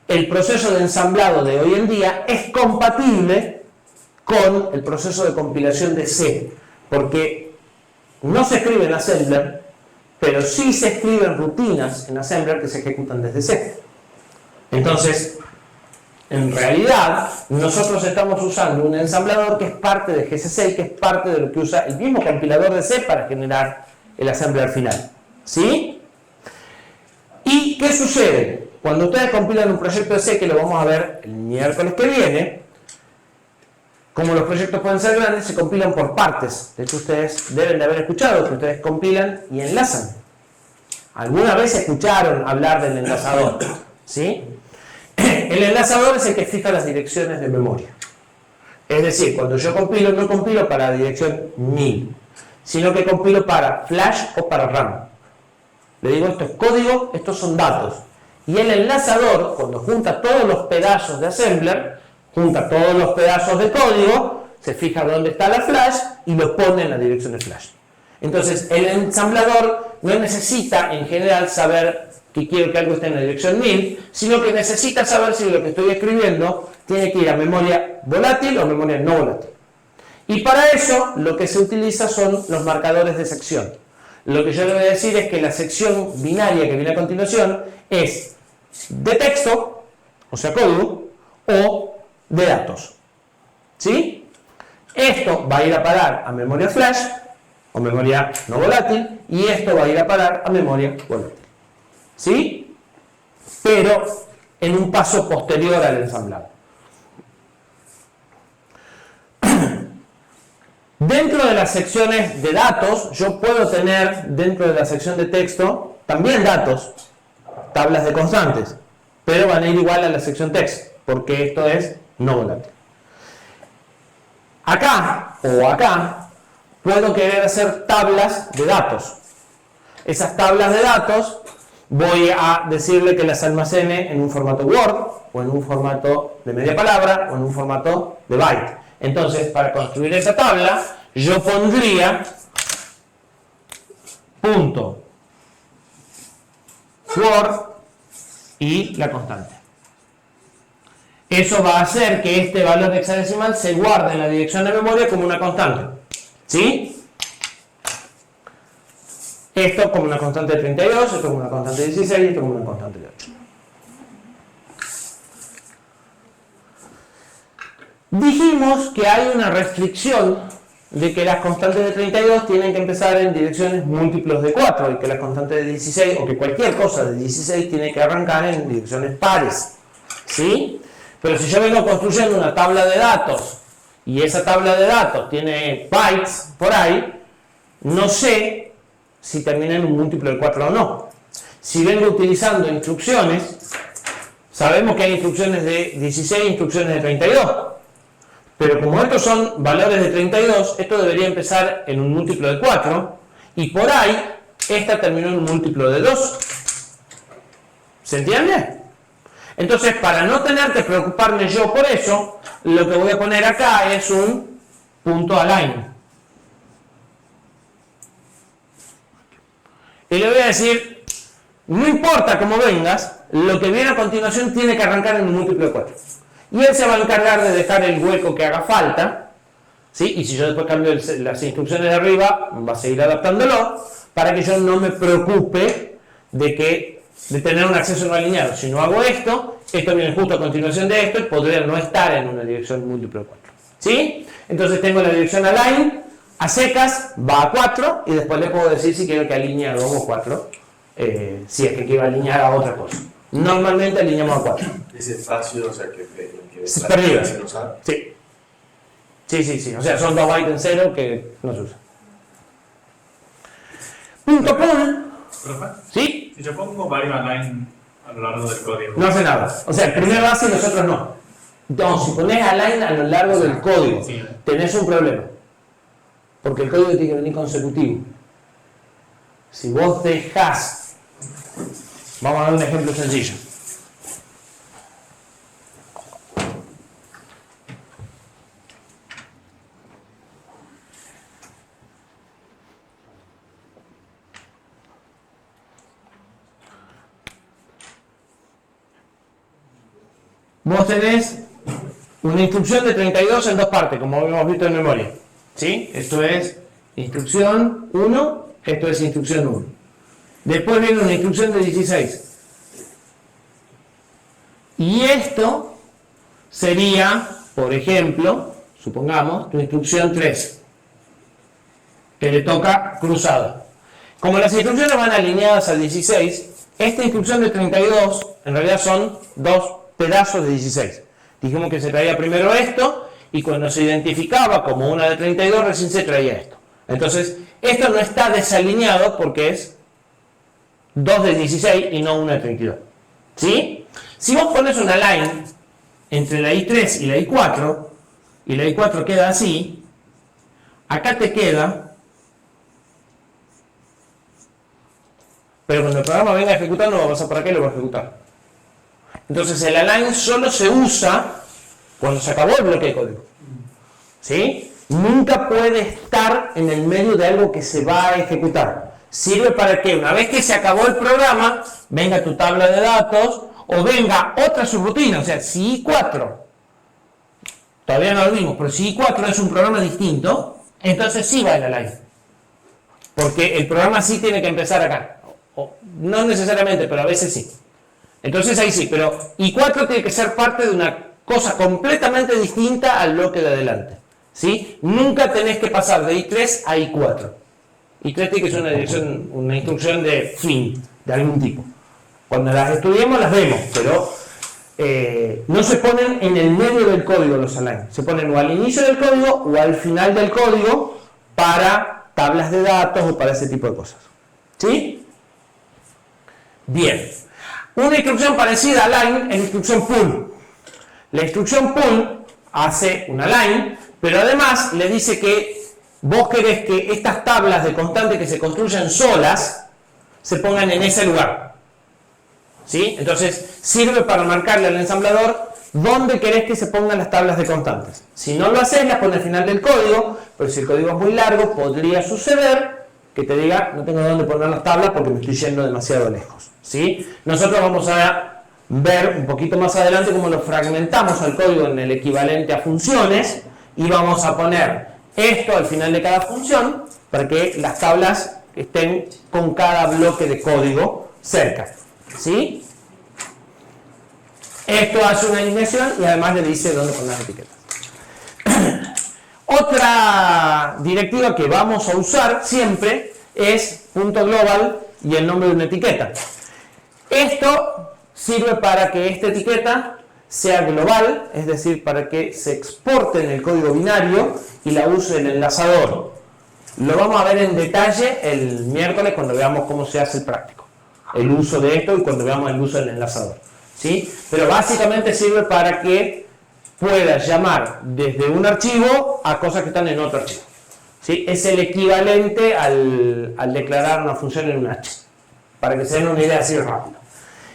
[SPEAKER 1] el proceso de ensamblado de hoy en día es compatible con el proceso de compilación de C. Porque no se escribe en assembler, pero sí se escriben rutinas en assembler que se ejecutan desde C. Entonces, en realidad, nosotros estamos usando un ensamblador que es parte de GCC y que es parte de lo que usa el mismo compilador de C para generar el assembler final. ¿Sí? ¿Y qué sucede? Cuando ustedes compilan un proyecto de C, que lo vamos a ver el miércoles que viene, como los proyectos pueden ser grandes, se compilan por partes. De hecho, ustedes deben de haber escuchado que ustedes compilan y enlazan. ¿Alguna vez escucharon hablar del enlazador? ¿Sí? El enlazador es el que fija las direcciones de memoria. Es decir, cuando yo compilo, no compilo para la dirección 1000, sino que compilo para flash o para RAM. Le digo, esto es código, estos son datos. Y el enlazador, cuando junta todos los pedazos de assembler, junta todos los pedazos de código, se fija dónde está la flash y lo pone en la dirección de flash. Entonces, el ensamblador no necesita en general saber que quiero que algo esté en la dirección 1000, sino que necesita saber si lo que estoy escribiendo tiene que ir a memoria volátil o memoria no volátil. Y para eso, lo que se utiliza son los marcadores de sección. Lo que yo le voy a decir es que la sección binaria que viene a continuación es de texto, o sea código, o de datos. ¿Sí? Esto va a ir a parar a memoria flash o memoria no volátil y esto va a ir a parar a memoria volátil. ¿Sí? Pero en un paso posterior al ensamblado. Dentro de las secciones de datos, yo puedo tener dentro de la sección de texto también datos, tablas de constantes, pero van a ir igual a la sección text, porque esto es no volátil. Acá o acá puedo querer hacer tablas de datos. Esas tablas de datos voy a decirle que las almacene en un formato Word o en un formato de media palabra o en un formato de byte. Entonces, para construir esa tabla, yo pondría punto Word y la constante. Eso va a hacer que este valor hexadecimal se guarde en la dirección de memoria como una constante. ¿Sí? Esto como una constante de 32, esto como una constante de 16 y esto como una constante de 8. Dijimos que hay una restricción de que las constantes de 32 tienen que empezar en direcciones múltiplos de 4 y que las constantes de 16 o que cualquier cosa de 16 tiene que arrancar en direcciones pares. ¿Sí? Pero si yo vengo construyendo una tabla de datos y esa tabla de datos tiene bytes por ahí, no sé si termina en un múltiplo de 4 o no. Si vengo utilizando instrucciones, sabemos que hay instrucciones de 16 e instrucciones de 32. Pero como estos son valores de 32, esto debería empezar en un múltiplo de 4 y por ahí esta terminó en un múltiplo de 2. ¿Se entiende? Entonces, para no tener que preocuparme yo por eso, lo que voy a poner acá es un punto align. Y le voy a decir, no importa cómo vengas, lo que viene a continuación tiene que arrancar en un múltiplo de 4. Y él se va a encargar de dejar el hueco que haga falta, ¿sí? Y si yo después cambio las instrucciones de arriba, va a seguir adaptándolo, para que yo no me preocupe de tener un acceso no alineado. Si no hago esto viene justo a continuación de esto y podría no estar en una dirección múltiplo de 4. ¿Sí? Entonces tengo la dirección align, a secas, va a 4, y después le puedo decir si quiero que alinee a 2 o 4, si es que quiero alinear a otra cosa. Normalmente alineamos a 4.
[SPEAKER 4] Ese espacio, o sea, que
[SPEAKER 1] Se perdió.
[SPEAKER 4] se lo sabe.
[SPEAKER 1] Sí. Sí. O sea, son 2 bytes en 0 que no se usan. Punto pull.
[SPEAKER 3] Profe,
[SPEAKER 1] ¿Sí?
[SPEAKER 3] si yo pongo varios align a lo largo del código,
[SPEAKER 1] No hace nada. O sea, el primer va y los otros no. Entonces, si pones align a lo largo del código,
[SPEAKER 3] sí,
[SPEAKER 1] tenés un problema. Porque el código tiene que venir consecutivo. Si vos dejás, vamos a dar un ejemplo sencillo. Vos tenés una instrucción de 32 en dos partes, como habíamos visto en memoria. ¿Sí? Esto es instrucción 1, esto es instrucción 1. Después viene una instrucción de 16. Y esto sería, por ejemplo, supongamos, tu instrucción 3, que le toca cruzada. Como las instrucciones van alineadas al 16, Esta instrucción de 32 en realidad son dos pedazos de 16. Dijimos que se traía primero esto y cuando se identificaba como una de 32 recién se traía esto. Entonces, esto no está desalineado porque es 2 de 16 y no 1 de 32. ¿Sí? Si vos pones una line entre la I3 y la I4 y la I4 queda así, acá te queda, pero cuando el programa venga a ejecutar no va a pasar por acá y lo va a ejecutar. Entonces el align solo se usa cuando se acabó el bloque de código. ¿Sí? Nunca puede estar en el medio de algo que se va a ejecutar. Sirve para que una vez que se acabó el programa, venga tu tabla de datos o venga otra subrutina. O sea, si I4, todavía no lo vimos, pero si I4 es un programa distinto, entonces sí va el align. Porque el programa sí tiene que empezar acá. No necesariamente, pero a veces sí. Entonces ahí sí, pero I4 tiene que ser parte de una cosa completamente distinta al bloque de adelante. ¿Sí? Nunca tenés que pasar de I3 a I4. I3 tiene que ser una instrucción de fin, de algún tipo. Cuando las estudiemos las vemos, pero no se ponen en el medio del código los align. Se ponen o al inicio del código o al final del código para tablas de datos o para ese tipo de cosas. ¿Sí? Bien. Una instrucción parecida a line es la instrucción pull. La instrucción pull hace una line, pero además le dice que vos querés que estas tablas de constante que se construyen solas se pongan en ese lugar. ¿Sí? Entonces sirve para marcarle al ensamblador dónde querés que se pongan las tablas de constantes. Si no lo haces, las pones al final del código, pero si el código es muy largo, podría suceder que te diga, no tengo dónde poner las tablas porque me estoy yendo demasiado lejos. ¿Sí? Nosotros vamos a ver un poquito más adelante cómo lo fragmentamos al código en el equivalente a funciones y vamos a poner esto al final de cada función para que las tablas estén con cada bloque de código cerca. ¿Sí? Esto hace una animación y además le dice dónde poner las etiquetas. Otra directiva que vamos a usar siempre es .global y el nombre de una etiqueta. Esto sirve para que esta etiqueta sea global, es decir, para que se exporte en el código binario y la use el enlazador. Lo vamos a ver en detalle el miércoles cuando veamos cómo se hace el práctico, el uso de esto y cuando veamos el uso del enlazador. ¿Sí? Pero básicamente sirve para que puedas llamar desde un archivo a cosas que están en otro archivo. ¿Sí? Es el equivalente al declarar una función en un H, para que se den una idea así rápido.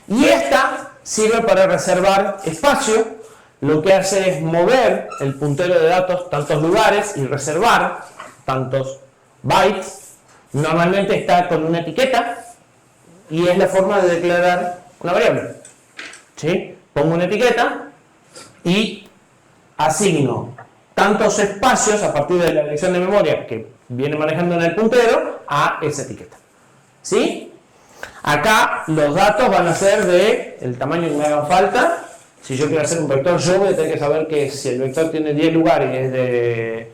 [SPEAKER 1] Y esta sirve para reservar espacio. Lo que hace es mover el puntero de datos tantos lugares y reservar tantos bytes. Normalmente está con una etiqueta y es la forma de declarar una variable. ¿Sí? Pongo una etiqueta y asigno tantos espacios a partir de la dirección de memoria que viene manejando en el puntero a esa etiqueta. ¿Sí? Acá los datos van a ser del tamaño que me hagan falta. Si yo quiero hacer un vector, yo voy a tener que saber que si el vector tiene 10 lugares y es de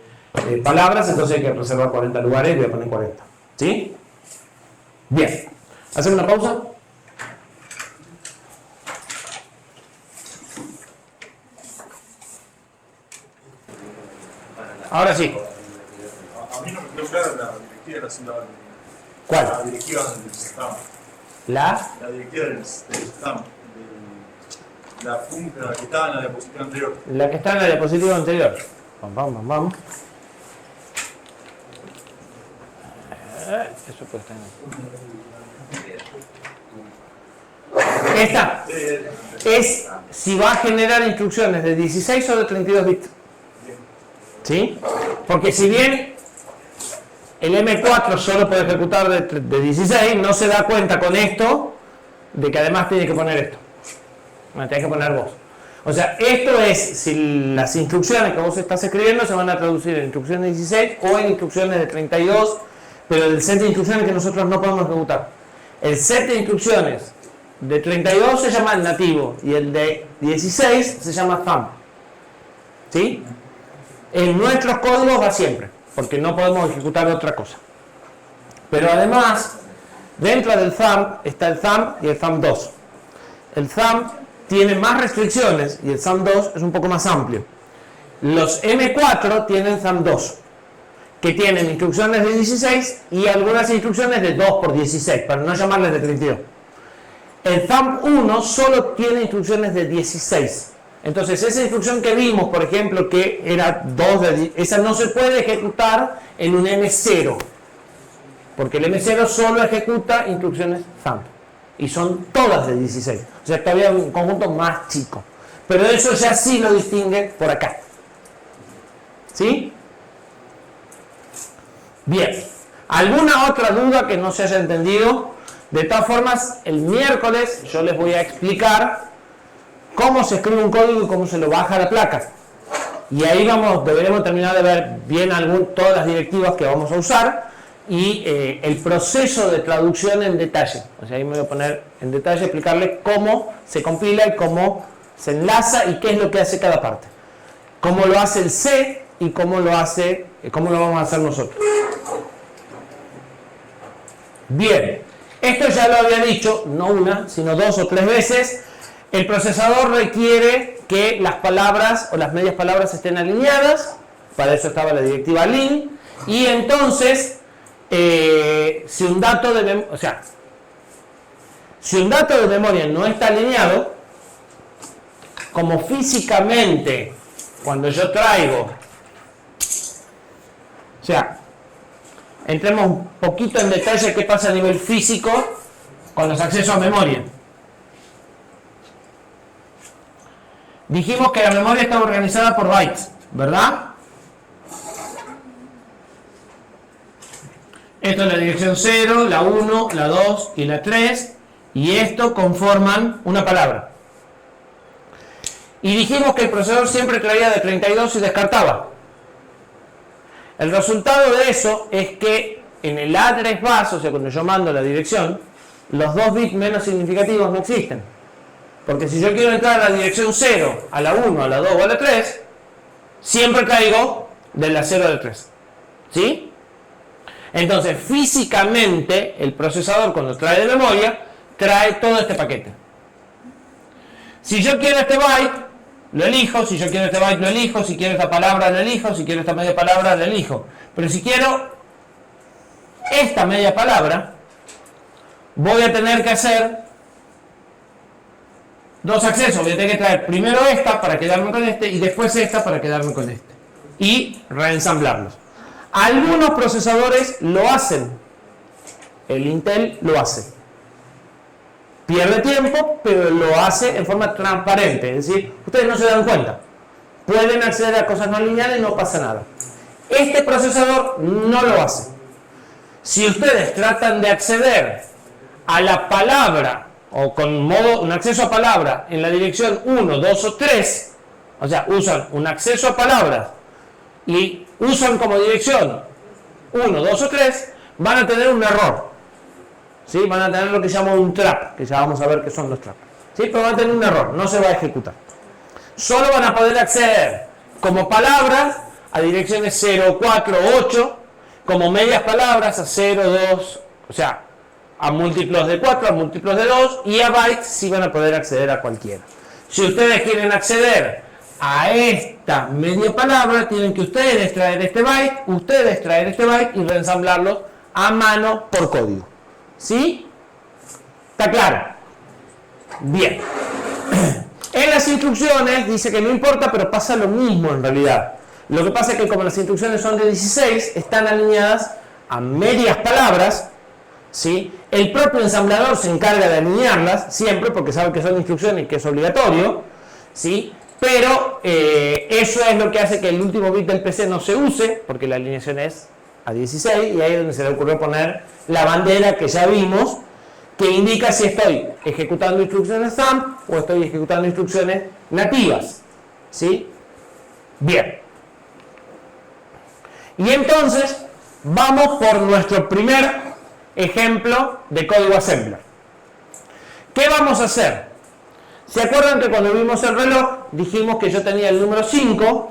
[SPEAKER 1] palabras, entonces hay que reservar 40 lugares y voy a poner 40. ¿Sí? Bien. ¿Hacemos una pausa? Ahora sí.
[SPEAKER 4] A mí no me quedó clara la directiva de la ciudad.
[SPEAKER 1] ¿Cuál?
[SPEAKER 4] La directiva del STAM.
[SPEAKER 1] La
[SPEAKER 4] directiva del STAM. La que estaba en la diapositiva anterior.
[SPEAKER 1] La que está en la diapositiva anterior. Vamos. Eso puede estar en... Esta es si va a generar instrucciones de 16 o de 32 bits. ¿Sí? Porque si bien el M4 solo puede ejecutar de 16, no se da cuenta con esto de que además tiene que poner esto. Bueno, tenés que poner vos. O sea, esto es si las instrucciones que vos estás escribiendo se van a traducir en instrucciones de 16 o en instrucciones de 32, pero el set de instrucciones que nosotros no podemos ejecutar. El set de instrucciones de 32 se llama el nativo y el de 16 se llama thumb. ¿Sí? En nuestros códigos va siempre, porque no podemos ejecutar otra cosa. Pero además, Dentro del thumb está el thumb y el thumb 2. El thumb tiene más restricciones y el thumb 2 es un poco más amplio. Los M4 tienen thumb 2, que tienen instrucciones de 16 y algunas instrucciones de 2 por 16, para no llamarles de 32. El thumb 1 solo tiene instrucciones de 16. Entonces esa instrucción que vimos, por ejemplo, que era 2 de, esa no se puede ejecutar en un M0, porque el M0 solo ejecuta instrucciones thumb y son todas de 16, o sea todavía un conjunto más chico, pero eso ya sí lo distingue por acá. ¿Sí? Bien, ¿alguna otra duda que no se haya entendido? De todas formas, el miércoles yo les voy a explicar cómo se escribe un código y cómo se lo baja a la placa. Y ahí deberemos terminar de ver bien todas las directivas que vamos a usar y el proceso de traducción en detalle. O sea, ahí me voy a poner en detalle, explicarles cómo se compila y cómo se enlaza y qué es lo que hace cada parte. Cómo lo hace el C y cómo lo vamos a hacer nosotros. Bien, esto ya lo había dicho, no una, sino 2 o 3 veces. El procesador requiere que las palabras o las medias palabras estén alineadas, para eso estaba la directiva align, y entonces si un dato de memoria no está alineado, como físicamente cuando yo traigo, o sea, entremos un poquito en detalle qué pasa a nivel físico con los accesos a memoria. Dijimos que la memoria está organizada por bytes, ¿verdad? Esto es la dirección 0, la 1, la 2 y la 3, y esto conforman una palabra. Y dijimos que el procesador siempre traía de 32 y descartaba. El resultado de eso es que en el address bus, o sea, cuando yo mando la dirección, los 2 bits menos significativos no existen. Porque si yo quiero entrar a la dirección 0, a la 1, a la 2 o a la 3, siempre caigo de la 0 a la 3. ¿Sí? Entonces, físicamente, el procesador cuando trae de memoria, trae todo este paquete. Si yo quiero este byte, lo elijo. Si yo quiero este byte, lo elijo. Si quiero esta palabra, lo elijo. Si quiero esta media palabra, lo elijo. Pero si quiero esta media palabra, voy a tener que hacer 2 accesos. Voy a tener que traer primero esta para quedarme con este y después esta para quedarme con este. Y reensamblarlos. Algunos procesadores lo hacen. El Intel lo hace. Pierde tiempo, pero lo hace en forma transparente. Es decir, ustedes no se dan cuenta. Pueden acceder a cosas no lineales y no pasa nada. Este procesador no lo hace. Si ustedes tratan de acceder a la palabra o con un acceso a palabra en la dirección 1, 2 o 3, o sea, usan un acceso a palabras y usan como dirección 1, 2 o 3, van a tener un error. ¿Sí? Van a tener lo que se llama un trap, que ya vamos a ver qué son los traps. ¿Sí? Pero van a tener un error, no se va a ejecutar. Solo van a poder acceder como palabras a direcciones 0, 4, 8, como medias palabras a 0, 2, o sea, a múltiplos de 4, a múltiplos de 2, y a bytes sí van a poder acceder a cualquiera. Si ustedes quieren acceder a esta media palabra, tienen que ustedes traer este byte y reensamblarlo a mano por código. ¿Sí? ¿Está claro? Bien. En las instrucciones dice que no importa, pero pasa lo mismo en realidad. Lo que pasa es que como las instrucciones son de 16, están alineadas a medias palabras, ¿sí? El propio ensamblador se encarga de alinearlas siempre porque sabe que son instrucciones y que es obligatorio, ¿sí? Pero eso es lo que hace que el último bit del PC no se use, porque la alineación es a 16, y ahí es donde se le ocurrió poner la bandera que ya vimos, que indica si estoy ejecutando instrucciones thumb o estoy ejecutando instrucciones nativas. ¿Sí? Bien. Y entonces vamos por nuestro primer ejemplo de código assembler. ¿Qué vamos a hacer? ¿Se acuerdan que cuando vimos el reloj dijimos que yo tenía el número 5,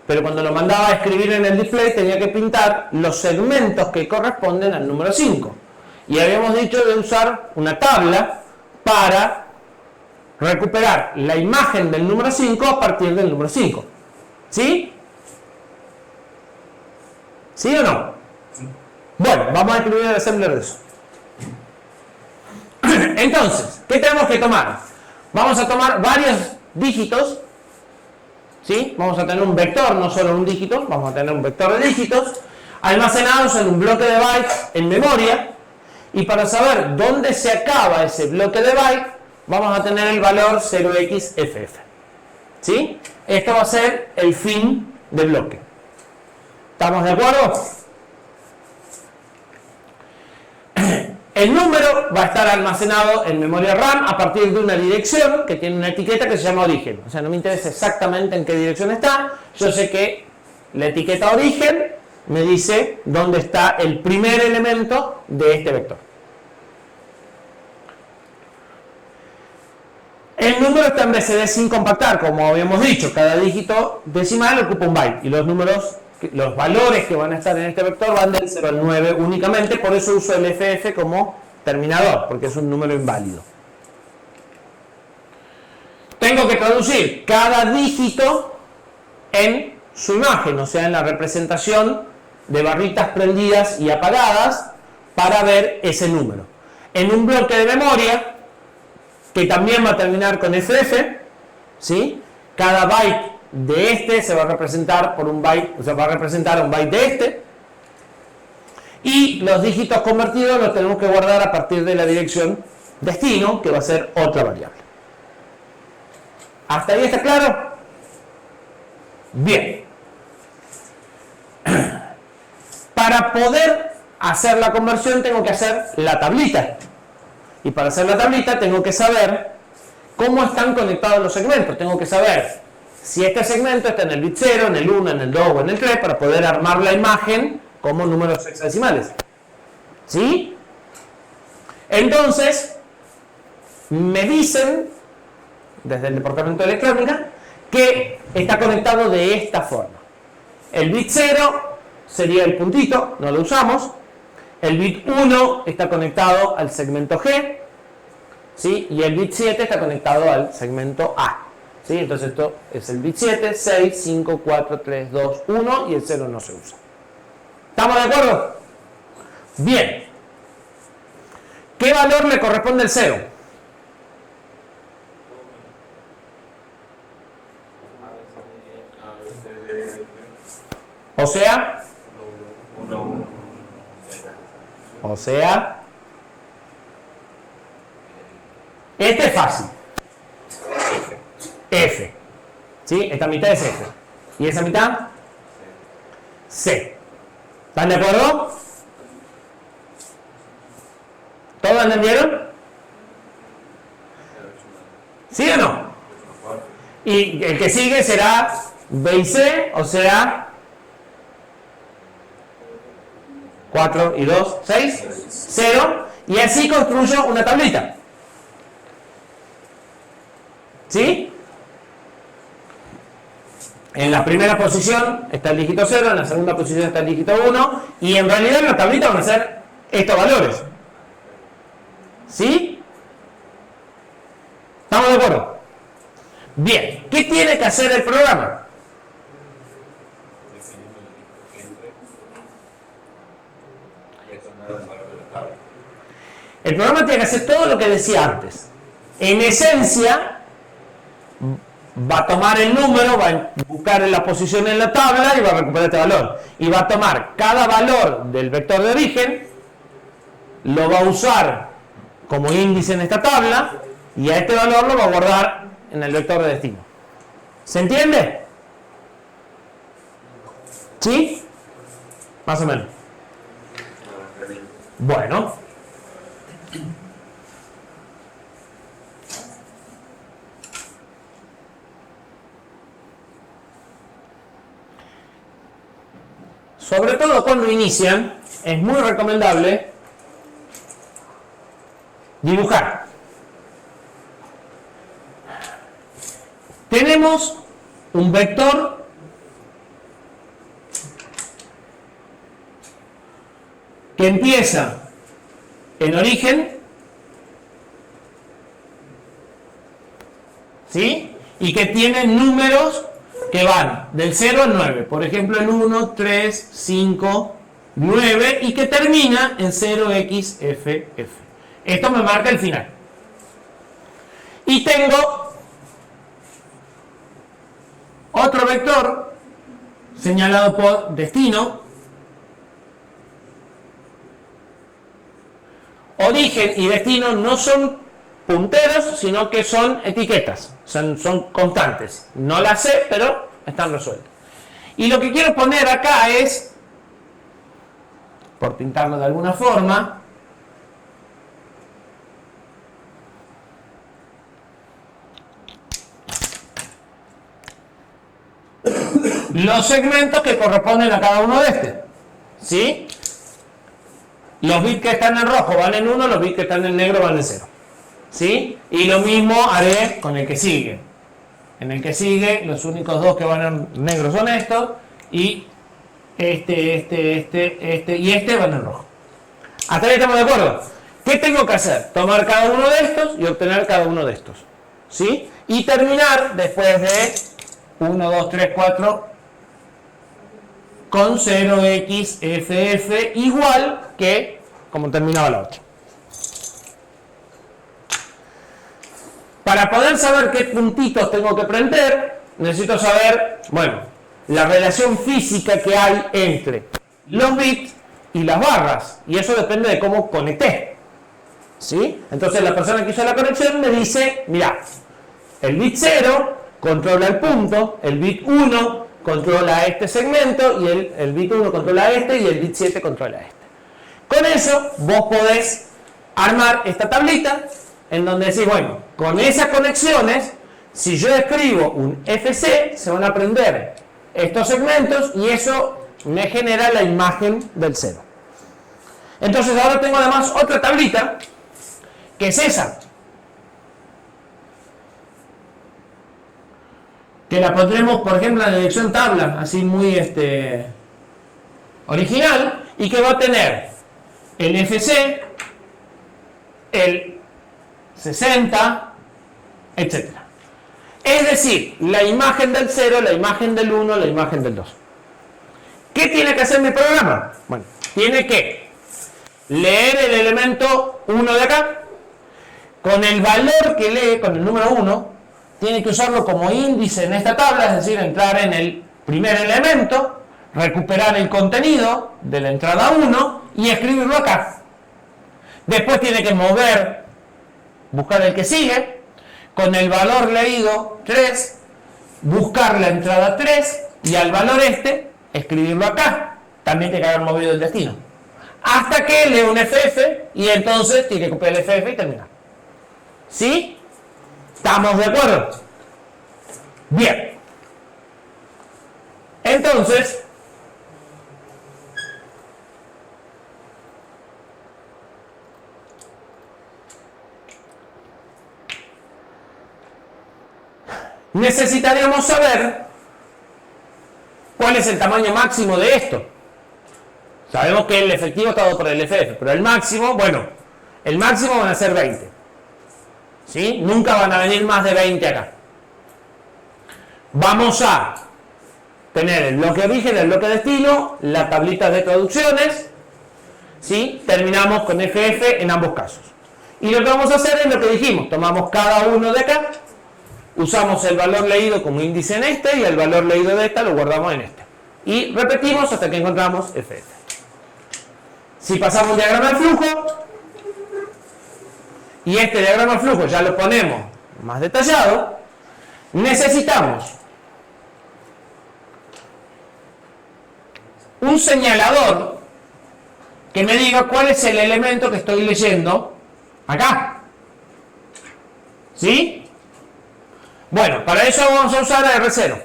[SPEAKER 1] pero cuando lo mandaba a escribir en el display tenía que pintar los segmentos que corresponden al número 5? Y habíamos dicho de usar una tabla para recuperar la imagen del número 5 a partir del número 5. ¿Sí? ¿Sí o no? Bueno, vamos a escribir el assembler de eso. Entonces, ¿qué tenemos que tomar? Vamos a tomar varios dígitos. ¿Sí? Vamos a tener un vector, no solo un dígito, vamos a tener un vector de dígitos almacenados en un bloque de bytes en memoria, y para saber dónde se acaba ese bloque de bytes vamos a tener el valor 0xFF. ¿Sí? Esto va a ser el fin del bloque. ¿Estamos de acuerdo? El número va a estar almacenado en memoria RAM a partir de una dirección que tiene una etiqueta que se llama origen. O sea, no me interesa exactamente en qué dirección está. Yo sé que la etiqueta origen me dice dónde está el primer elemento de este vector. El número está en BCD sin compactar, como habíamos dicho. Cada dígito decimal ocupa un byte y los números, los valores que van a estar en este vector van del 0 al 9 únicamente. Por eso uso el FF como terminador, porque es un número inválido. Tengo que traducir cada dígito en su imagen, o sea, en la representación de barritas prendidas y apagadas para ver ese número. En un bloque de memoria, que también va a terminar con FF, ¿sí? Cada byte de este se va a representar por un byte, o sea, va a representar un byte de este, y los dígitos convertidos los tenemos que guardar a partir de la dirección destino, que va a ser otra variable. ¿Hasta ahí está claro? Bien. Para poder hacer la conversión tengo que hacer la tablita. Y para hacer la tablita tengo que saber cómo están conectados los segmentos. Tengo que saber si este segmento está en el bit 0, en el 1, en el 2 o en el 3 para poder armar la imagen como números hexadecimales. ¿Sí? Entonces, me dicen, desde el departamento de electrónica, que está conectado de esta forma. El bit 0 sería el puntito, no lo usamos. El bit 1 está conectado al segmento G, ¿sí? Y el bit 7 está conectado al segmento A. ¿Sí? Entonces esto es el bit 7, 6, 5, 4, 3, 2, 1 y el 0 no se usa. ¿Estamos de acuerdo? Bien. ¿Qué valor le corresponde al 0? O sea, este es fácil. F. ¿Sí? Esta mitad es F. ¿Y esa mitad? C. ¿Están de acuerdo? ¿Todos entendieron? ¿Sí o no? Y el que sigue será B y C, o sea, 4 y 2, 6, 0, y así construyo una tablita. ¿Sí? En la primera posición está el dígito 0, en la segunda posición está el dígito 1, y en realidad en la tablita van a ser estos valores. ¿Sí? ¿Estamos de acuerdo? Bien, ¿qué tiene que hacer el programa? El programa tiene que hacer todo lo que decía antes. En esencia, va a tomar el número, va a buscar la posición en la tabla y va a recuperar este valor. Y va a tomar cada valor del vector de origen, lo va a usar como índice en esta tabla y a este valor lo va a guardar en el vector de destino. ¿Se entiende? ¿Sí? Más o menos. Bueno. Sobre todo cuando inician, es muy recomendable dibujar. Tenemos un vector que empieza en origen, ¿sí? Y que tiene números que van del 0 al 9. Por ejemplo, el 1, 3, 5, 9 y que termina en 0xff. Esto me marca el final. Y tengo otro vector señalado por destino. Origen y destino no son punteros, sino que son etiquetas, son constantes. No las sé, pero están resueltas. Y lo que quiero poner acá es, por pintarlo de alguna forma, los segmentos que corresponden a cada uno de estos, ¿sí? Los bits que están en rojo van en 1, los bits que están en negro van en 0, ¿sí? Y lo mismo haré con el que sigue. En el que sigue, los únicos dos que van en negro son estos, y este y este van en rojo. Hasta ahí estamos de acuerdo. ¿Qué tengo que hacer? Tomar cada uno de estos y obtener cada uno de estos, ¿sí? Y terminar después de 1, 2, 3, 4 con 0xff igual que como terminaba la otra. Para poder saber qué puntitos tengo que prender, necesito saber, bueno, la relación física que hay entre los bits y las barras, y eso depende de cómo conecté, ¿sí? Entonces la persona que hizo la conexión me dice, mira, el bit 0 controla el punto, el bit 1 controla este segmento, y el bit 1 controla este, y el bit 7 controla este. Con eso vos podés armar esta tablita en donde decís, bueno, con esas conexiones, si yo escribo un FC, se van a prender estos segmentos y eso me genera la imagen del 0. Entonces ahora tengo además otra tablita, que es esa, que la pondremos, por ejemplo, en la dirección tabla, así muy original, y que va a tener el FC, el 60, etc. Es decir, la imagen del 0, la imagen del 1, la imagen del 2. ¿Qué tiene que hacer mi programa? Bueno, tiene que leer el elemento 1 de acá, con el valor que lee, con el número 1, tiene que usarlo como índice en esta tabla, es decir, entrar en el primer elemento, recuperar el contenido de la entrada 1 y escribirlo acá. Después tiene que mover, buscar el que sigue, con el valor leído 3, buscar la entrada 3 y al valor escribirlo acá. También tiene que haber movido el destino. Hasta que lee un FF y entonces tiene que copiar el FF y terminar. ¿Sí? ¿Estamos de acuerdo? Bien. Entonces, necesitaríamos saber cuál es el tamaño máximo de esto. Sabemos que el efectivo está dado por el FF, pero el máximo, bueno, el máximo van a ser 20. ¿Sí? Nunca van a venir más de 20 acá. Vamos a tener el bloque origen, el bloque destino, la tablita de traducciones, ¿sí? Terminamos con FF en ambos casos. Y lo que vamos a hacer es lo que dijimos, tomamos cada uno de acá, usamos el valor leído como índice en este y el valor leído de esta lo guardamos en este. Y repetimos hasta que encontramos FF. Si pasamos diagrama de flujo, y este diagrama de flujo ya lo ponemos más detallado, necesitamos un señalador que me diga cuál es el elemento que estoy leyendo acá. ¿Sí? Bueno, para eso vamos a usar a R0.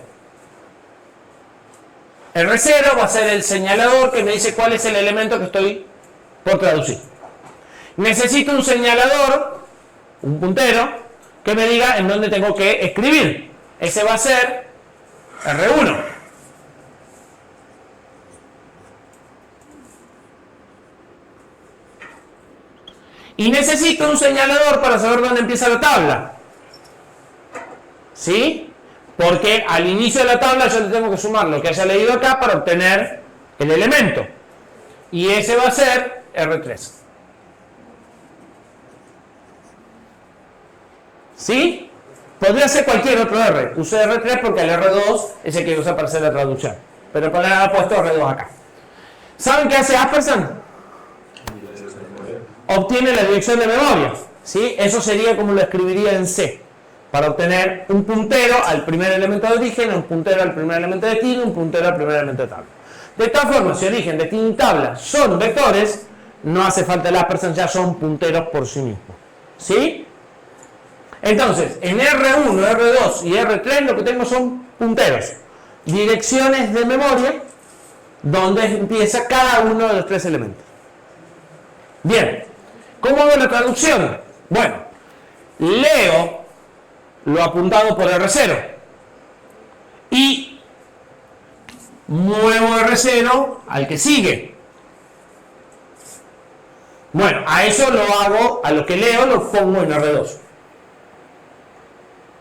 [SPEAKER 1] R0 va a ser el señalador que me dice cuál es el elemento que estoy por traducir. Necesito un señalador, un puntero, que me diga en dónde tengo que escribir. Ese va a ser R1. Y necesito un señalador para saber dónde empieza la tabla. ¿Sí? Porque al inicio de la tabla yo le tengo que sumar lo que haya leído acá para obtener el elemento. Y ese va a ser R3. ¿Sí? Podría ser cualquier otro R. Usé R3 porque el R2 es el que usa para hacer la traducción. Pero con el puesto R2 acá. ¿Saben qué hace Asperson? Obtiene la dirección de memoria. ¿Sí? Eso sería como lo escribiría en C. Para obtener un puntero al primer elemento de origen, un puntero al primer elemento de destino, un puntero al primer elemento de tabla. De todas formas, si origen, destino y tabla son vectores, no hace falta el Asperson, ya son punteros por sí mismos. ¿Sí? Entonces, en R1, R2 y R3 lo que tengo son punteros. Direcciones de memoria, donde empieza cada uno de los tres elementos. Bien. ¿Cómo hago la traducción? Bueno, leo lo apuntado por R0 y muevo R0 al que sigue. Bueno, a eso lo hago, a lo que leo lo pongo en R2.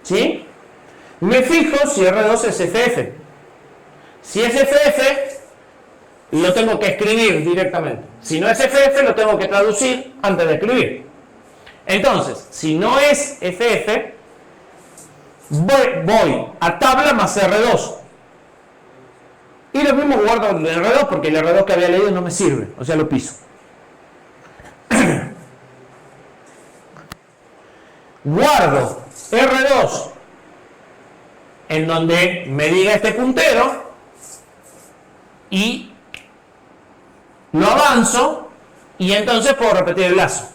[SPEAKER 1] ¿Sí? Me fijo si R2 es FF. Si es FF, lo tengo que escribir directamente. Si no es FF, lo tengo que traducir antes de escribir. Entonces, si no es FF, voy a tabla más R2. Y lo mismo guardo el R2 porque el R2 que había leído no me sirve. O sea, lo piso. Guardo R2 en donde me diga este puntero y lo avanzo y entonces puedo repetir el lazo.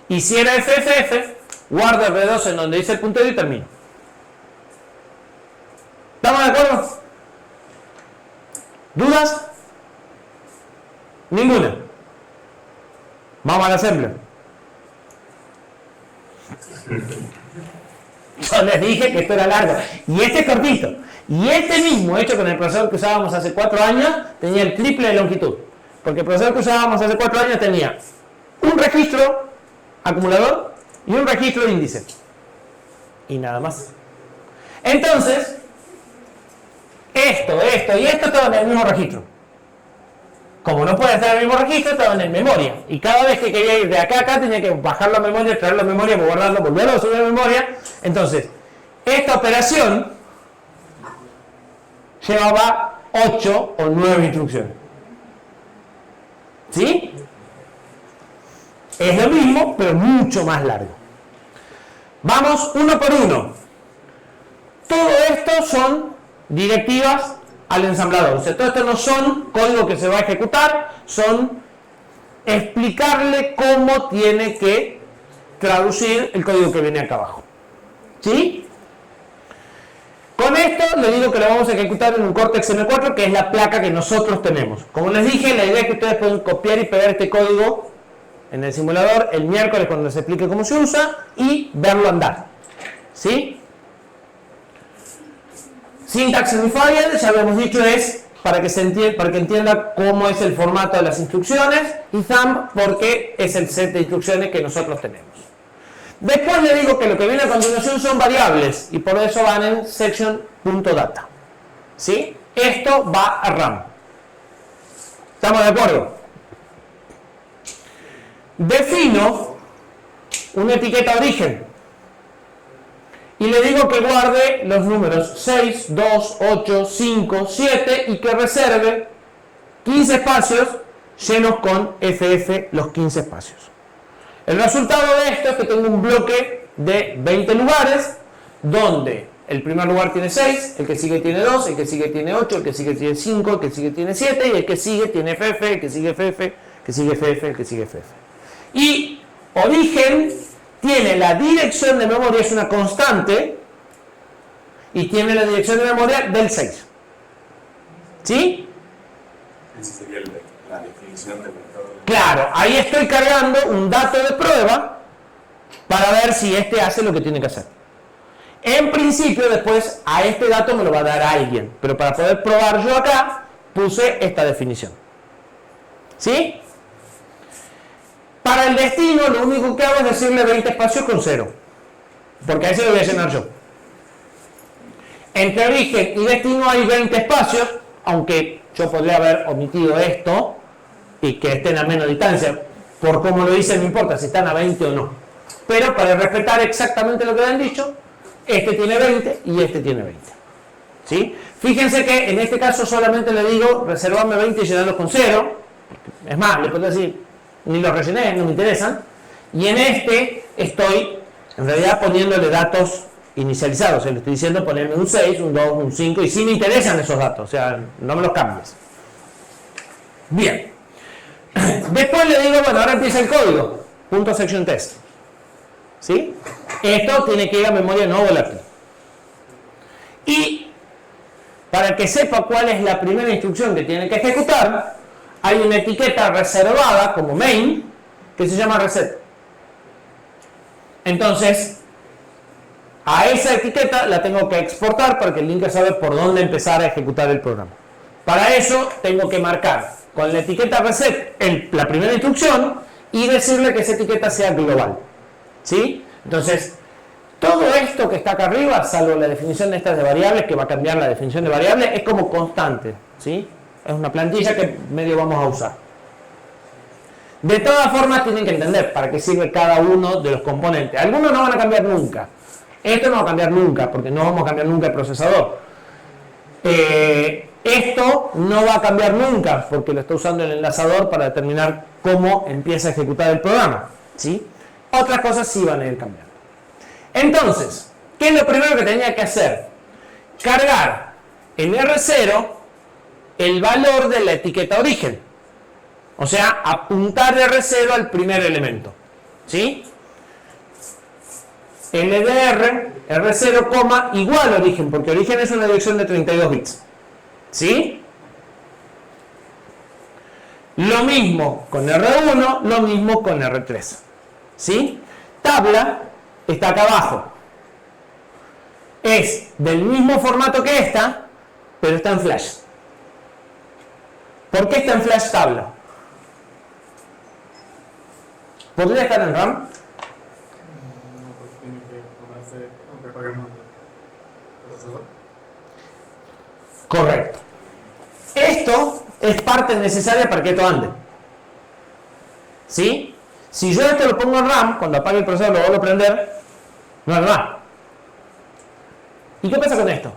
[SPEAKER 1] Y si era FFF, guardo R2 en donde dice el puntero y termino. ¿Estamos de acuerdo? ¿Dudas? Ninguna. Vamos al assembler. Yo les dije que esto era largo. Y este es cortito. Y este mismo, hecho con el procesador que usábamos hace 4 años, tenía el triple de longitud. Porque el procesador que usábamos hace 4 años tenía un registro acumulador y un registro de índice. Y nada más. Entonces, esto y esto estaban en el mismo registro. Como no puede estar en el mismo registro, estaban en memoria. Y cada vez que quería ir de acá a acá, tenía que bajar la memoria, traer la memoria, guardarlo, volverlo a subir a la memoria. Entonces, esta operación llevaba 8 o 9 instrucciones. ¿Sí? Es lo mismo, pero mucho más largo. Vamos uno por uno. Todo esto son directivas al ensamblador. O sea, todo esto no son código que se va a ejecutar, son explicarle cómo tiene que traducir el código que viene acá abajo. ¿Sí? Con esto le digo que lo vamos a ejecutar en un Cortex M4, que es la placa que nosotros tenemos. Como les dije, la idea es que ustedes pueden copiar y pegar este código en el simulador el miércoles cuando les explique cómo se usa y verlo andar. ¿Sí? Syntax Unified, ya habíamos dicho, es para que entienda cómo es el formato de las instrucciones, y thumb porque es el set de instrucciones que nosotros tenemos. Después le digo que lo que viene a continuación son variables y por eso van en section.data. ¿Sí? Esto va a RAM. ¿Estamos de acuerdo? Defino una etiqueta origen y le digo que guarde los números 6, 2, 8, 5, 7 y que reserve 15 espacios llenos con FF los 15 espacios. El resultado de esto es que tengo un bloque de 20 lugares donde el primer lugar tiene 6, el que sigue tiene 2, el que sigue tiene 8, el que sigue tiene 5, el que sigue tiene 7 y el que sigue tiene FF, el que sigue FF, el que sigue FF, el que sigue FF. Y origen tiene la dirección de memoria, es una constante, y tiene la dirección de memoria del 6. ¿Sí?
[SPEAKER 4] Esa sería la definición del método.
[SPEAKER 1] Claro, ahí estoy cargando un dato de prueba para ver si este hace lo que tiene que hacer. En principio, después a este dato me lo va a dar alguien, pero para poder probar yo acá, puse esta definición. ¿Sí? Para el destino, lo único que hago es decirle 20 espacios con 0. Porque a ese lo voy a llenar yo. Entre origen y destino hay 20 espacios, aunque yo podría haber omitido esto y que estén a menos distancia. Por cómo lo hice, no importa si están a 20 o no. Pero para respetar exactamente lo que han dicho, este tiene 20 y este tiene 20. ¿Sí? Fíjense que en este caso solamente le digo reservarme 20 y llenarlos con 0. Es más, le puedo decir ni los rellené, no me interesan. Y en este estoy en realidad poniéndole datos inicializados. Le estoy diciendo ponerme un 6, un 2, un 5 y sí me interesan esos datos. O sea, no me los cambies. Bien. Después le digo, bueno, ahora empieza el código. Punto section test. ¿Sí? Esto tiene que ir a memoria no volátil. Y para que sepa cuál es la primera instrucción que tiene que ejecutar, hay una etiqueta reservada como main que se llama reset. Entonces, a esa etiqueta la tengo que exportar para que el linker sabe por dónde empezar a ejecutar el programa. Para eso tengo que marcar con la etiqueta reset la primera instrucción y decirle que esa etiqueta sea global. ¿Sí? Entonces, todo esto que está acá arriba, salvo la definición de estas de variables, que va a cambiar la definición de variables, es como constante. ¿Sí? Es una plantilla que medio vamos a usar. De todas formas, tienen que entender para qué sirve cada uno de los componentes. Algunos no van a cambiar nunca. Esto no va a cambiar nunca, porque no vamos a cambiar nunca el procesador. Esto no va a cambiar nunca, porque lo está usando el enlazador para determinar cómo empieza a ejecutar el programa. ¿Sí? Otras cosas sí van a ir cambiando. Entonces, ¿qué es lo primero que tenía que hacer? Cargar en R0 el valor de la etiqueta origen. O sea, apuntar de R0 al primer elemento. ¿Sí? LDR, R0, igual origen, porque origen es una dirección de 32 bits. ¿Sí? Lo mismo con R1, lo mismo con R3. ¿Sí? Tabla está acá abajo. Es del mismo formato que esta, pero está en flash. ¿Por qué está en flash tabla? ¿Podría estar en RAM?
[SPEAKER 4] No, porque tiene que ponerse, aunque paguemos el procesador.
[SPEAKER 1] Correcto. Esto es parte necesaria para que esto ande. ¿Sí? Si yo esto lo pongo en RAM, cuando apague el procesador lo vuelvo a prender, no anda más. ¿Y qué pasa con esto?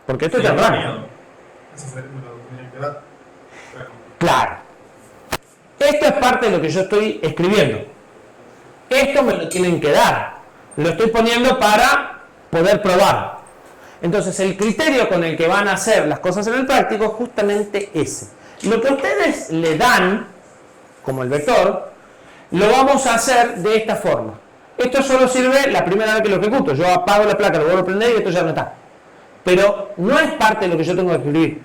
[SPEAKER 1] Porque esto está en RAM.
[SPEAKER 4] Eso me lo tenía que dar. Pero
[SPEAKER 1] Claro. Esto es parte de lo que yo estoy escribiendo. Esto me lo tienen que dar. Lo estoy poniendo para poder probar. Entonces, el criterio con el que van a hacer las cosas en el práctico es justamente ese. Lo que ustedes le dan, como el vector, lo vamos a hacer de esta forma. Esto solo sirve la primera vez que lo ejecuto. Yo apago la placa, lo vuelvo a prender y esto ya no está. Pero no es parte de lo que yo tengo que escribir.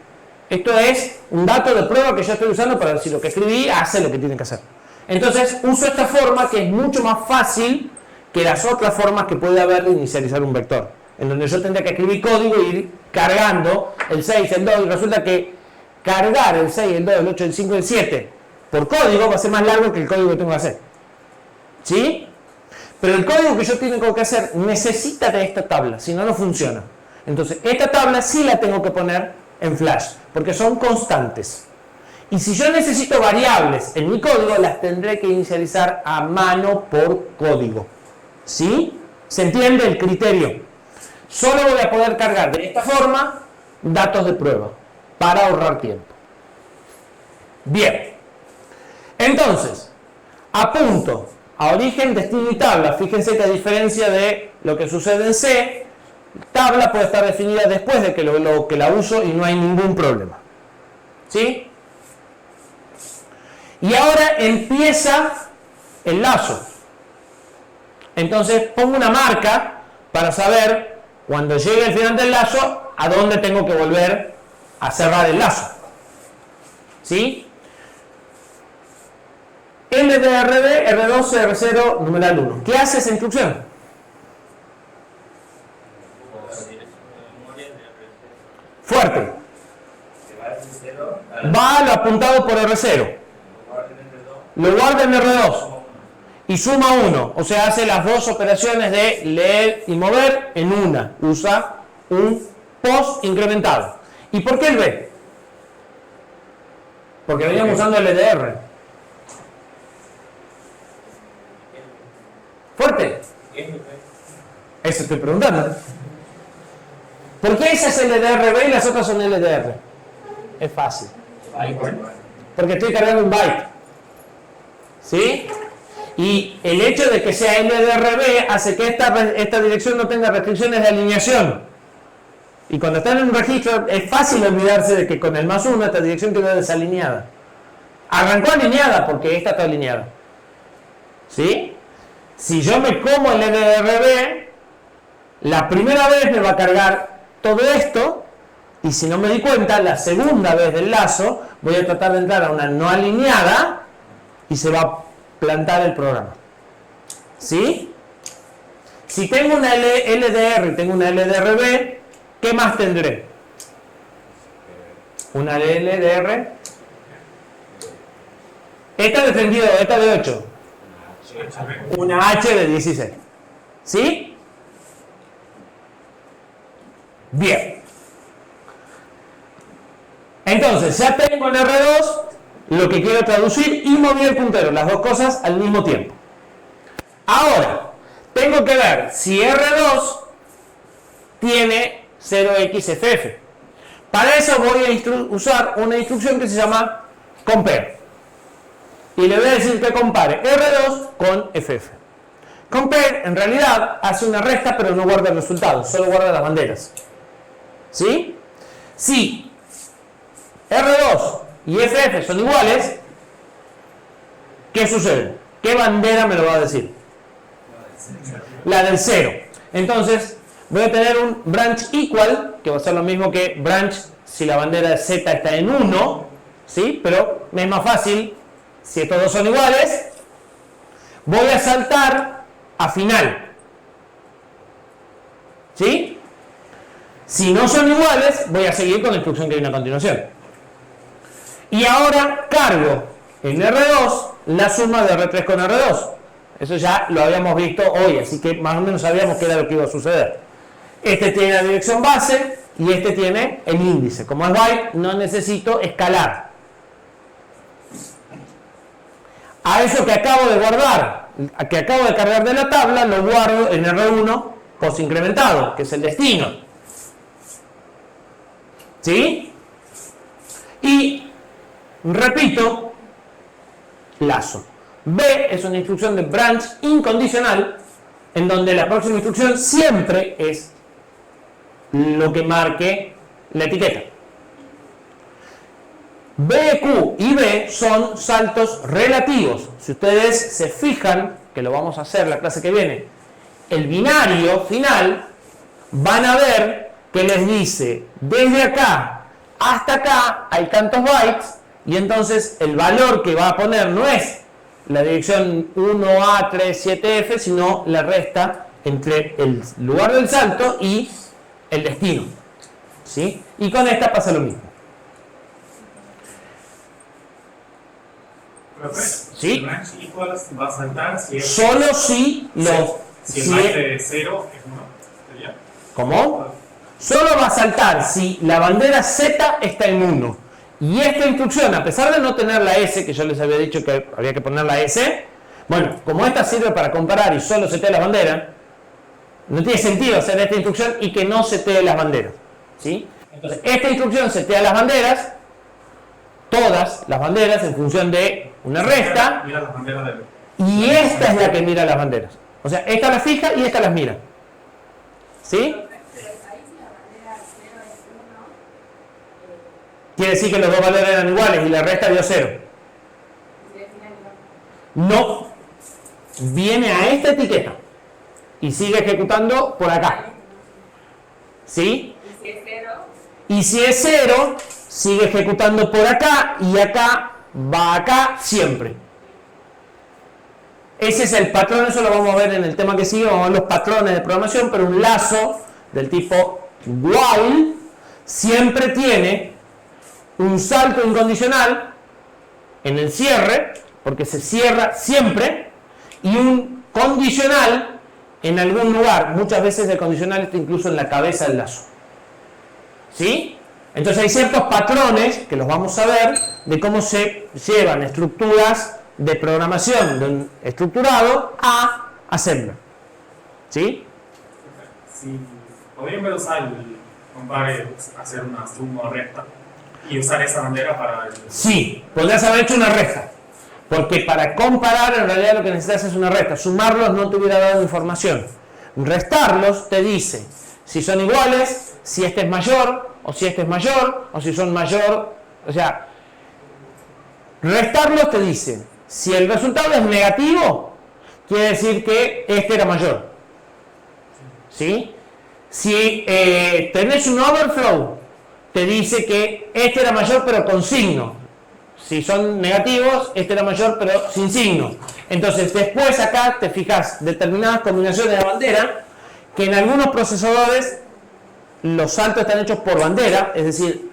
[SPEAKER 1] Esto es un dato de prueba que yo estoy usando para ver si lo que escribí hace lo que tiene que hacer. Entonces, uso esta forma que es mucho más fácil que las otras formas que puede haber de inicializar un vector. En donde yo tendría que escribir código e ir cargando el 6, el 2, y resulta que cargar el 6, el 2, el 8, el 5, el 7 por código va a ser más largo que el código que tengo que hacer. ¿Sí? Pero el código que yo tengo que hacer necesita de esta tabla, si no, no funciona. Entonces, esta tabla sí la tengo que poner en flash, porque son constantes. Y si yo necesito variables en mi código, las tendré que inicializar a mano por código. ¿Sí? ¿Se entiende el criterio? Solo voy a poder cargar de esta forma datos de prueba, para ahorrar tiempo. Bien. Entonces, apunto a origen, destino y tabla. Fíjense que a diferencia de lo que sucede en C, tabla puede estar definida después de que que la uso y no hay ningún problema. ¿Sí? Y ahora empieza el lazo. Entonces pongo una marca para saber cuando llegue el final del lazo a dónde tengo que volver a cerrar el lazo. ¿Sí? LDRD, R12, R0, numeral 1. ¿Qué hace esa instrucción? Fuerte.
[SPEAKER 3] Se va de 0 a
[SPEAKER 1] va a lo apuntado por R0. Lo guarda en R2 y suma 1. O sea, hace las dos operaciones de leer y mover en una. Usa un post incrementado. ¿Y por qué el B? Porque veníamos usando el LDR. ¿Fuerte? Eso estoy preguntando. ¿Por qué esa es LDRB y las otras son LDR? Es fácil. Porque estoy cargando un byte. ¿Sí? Y el hecho de que sea LDRB hace que esta dirección no tenga restricciones de alineación. Y cuando están en un registro es fácil olvidarse de que con el +1 esta dirección quedó desalineada. Arrancó alineada porque esta está alineada. ¿Sí? Si yo me como el LDRB, la primera vez me va a cargar todo esto, y si no me di cuenta, la segunda vez del lazo voy a tratar de entrar a una no alineada y se va a plantar el programa. ¿Sí? Si tengo una LDR y tengo una LDRB, ¿qué más tendré? Una LDR. Esta de 32, esta de 8. Una H de 16. ¿Sí? Bien. Entonces, ya tengo en R2 lo que quiero traducir y moví el puntero, las dos cosas al mismo tiempo. Ahora, tengo que ver si R2 tiene 0xFF. Para eso voy a usar una instrucción que se llama compare. Y le voy a decir que compare R2 con FF. Compare en realidad hace una resta pero no guarda el resultado, solo guarda las banderas. ¿Sí? Si R2 y FF son iguales, ¿qué sucede? ¿Qué bandera me lo va a decir? La del 0. Entonces voy a tener un branch equal, que va a ser lo mismo que branch si la bandera de Z está en 1, ¿sí? Pero es más fácil si estos dos son iguales. Voy a saltar a final, ¿sí? Si no son iguales, voy a seguir con la instrucción que viene a continuación. Y ahora cargo en R2 la suma de R3 con R2. Eso ya lo habíamos visto hoy, así que más o menos sabíamos qué era lo que iba a suceder. Este tiene la dirección base y este tiene el índice. Como es byte, no necesito escalar. A eso que acabo de guardar, que acabo de cargar de la tabla, lo guardo en R1 post incrementado, que es el destino. ¿Sí? Y repito, lazo. B es una instrucción de branch incondicional, en donde la próxima instrucción siempre es lo que marque la etiqueta. B, Q y B son saltos relativos. Si ustedes se fijan, que lo vamos a hacer la clase que viene, el binario final, van a ver que les dice desde acá hasta acá hay tantos bytes, y entonces el valor que va a poner no es la dirección 1A37F, sino la resta entre el lugar del salto y el destino. ¿Sí? Y con esta pasa lo mismo. ¿Sí?
[SPEAKER 3] El branch equals va a saltar si es...
[SPEAKER 1] Solo si los...
[SPEAKER 3] Si el byte de 0 es 1. ¿Sería?
[SPEAKER 1] ¿Cómo? Solo va a saltar si la bandera Z está en 1. Y esta instrucción, a pesar de no tener la S, que yo les había dicho que había que poner la S, bueno, como esta sirve para comparar y solo setea las banderas, no tiene sentido hacer esta instrucción y que no setee las banderas. ¿Sí? Entonces, esta instrucción setea las banderas, todas las banderas, en función de una resta,
[SPEAKER 3] Mira las banderas de...
[SPEAKER 1] y esta es la que mira las banderas. O sea, esta las fija y esta las mira. ¿Sí? Quiere decir que los dos valores eran iguales y la resta dio 0. No. Viene a esta etiqueta y sigue ejecutando por acá. ¿Sí? Y si es 0, sigue ejecutando por acá y acá va acá siempre. Ese es el patrón, eso lo vamos a ver en el tema que sigue, vamos a ver los patrones de programación, pero un lazo del tipo while siempre tiene un salto incondicional en el cierre, porque se cierra siempre, y un condicional en algún lugar. Muchas veces el condicional está incluso en la cabeza del lazo. ¿Sí? Entonces hay ciertos patrones, que los vamos a ver, de cómo se llevan estructuras de programación de un estructurado a assembler. ¿Sí?
[SPEAKER 4] Sí, podrían usar el compare, hacer una suma recta y usar esa bandera para...
[SPEAKER 1] Sí, podrías haber hecho una recta. Porque para comparar en realidad lo que necesitas es una recta. Sumarlos no te hubiera dado información. Restarlos te dice si son iguales, si este es mayor, o si este es mayor, o si son mayor. O sea, restarlos te dice si el resultado es negativo, quiere decir que este era mayor. ¿Sí? Si tenés un overflow, te dice que este era mayor pero con signo. Si son negativos, este era mayor pero sin signo. Entonces después acá te fijas determinadas combinaciones de bandera, que en algunos procesadores los saltos están hechos por bandera, es decir,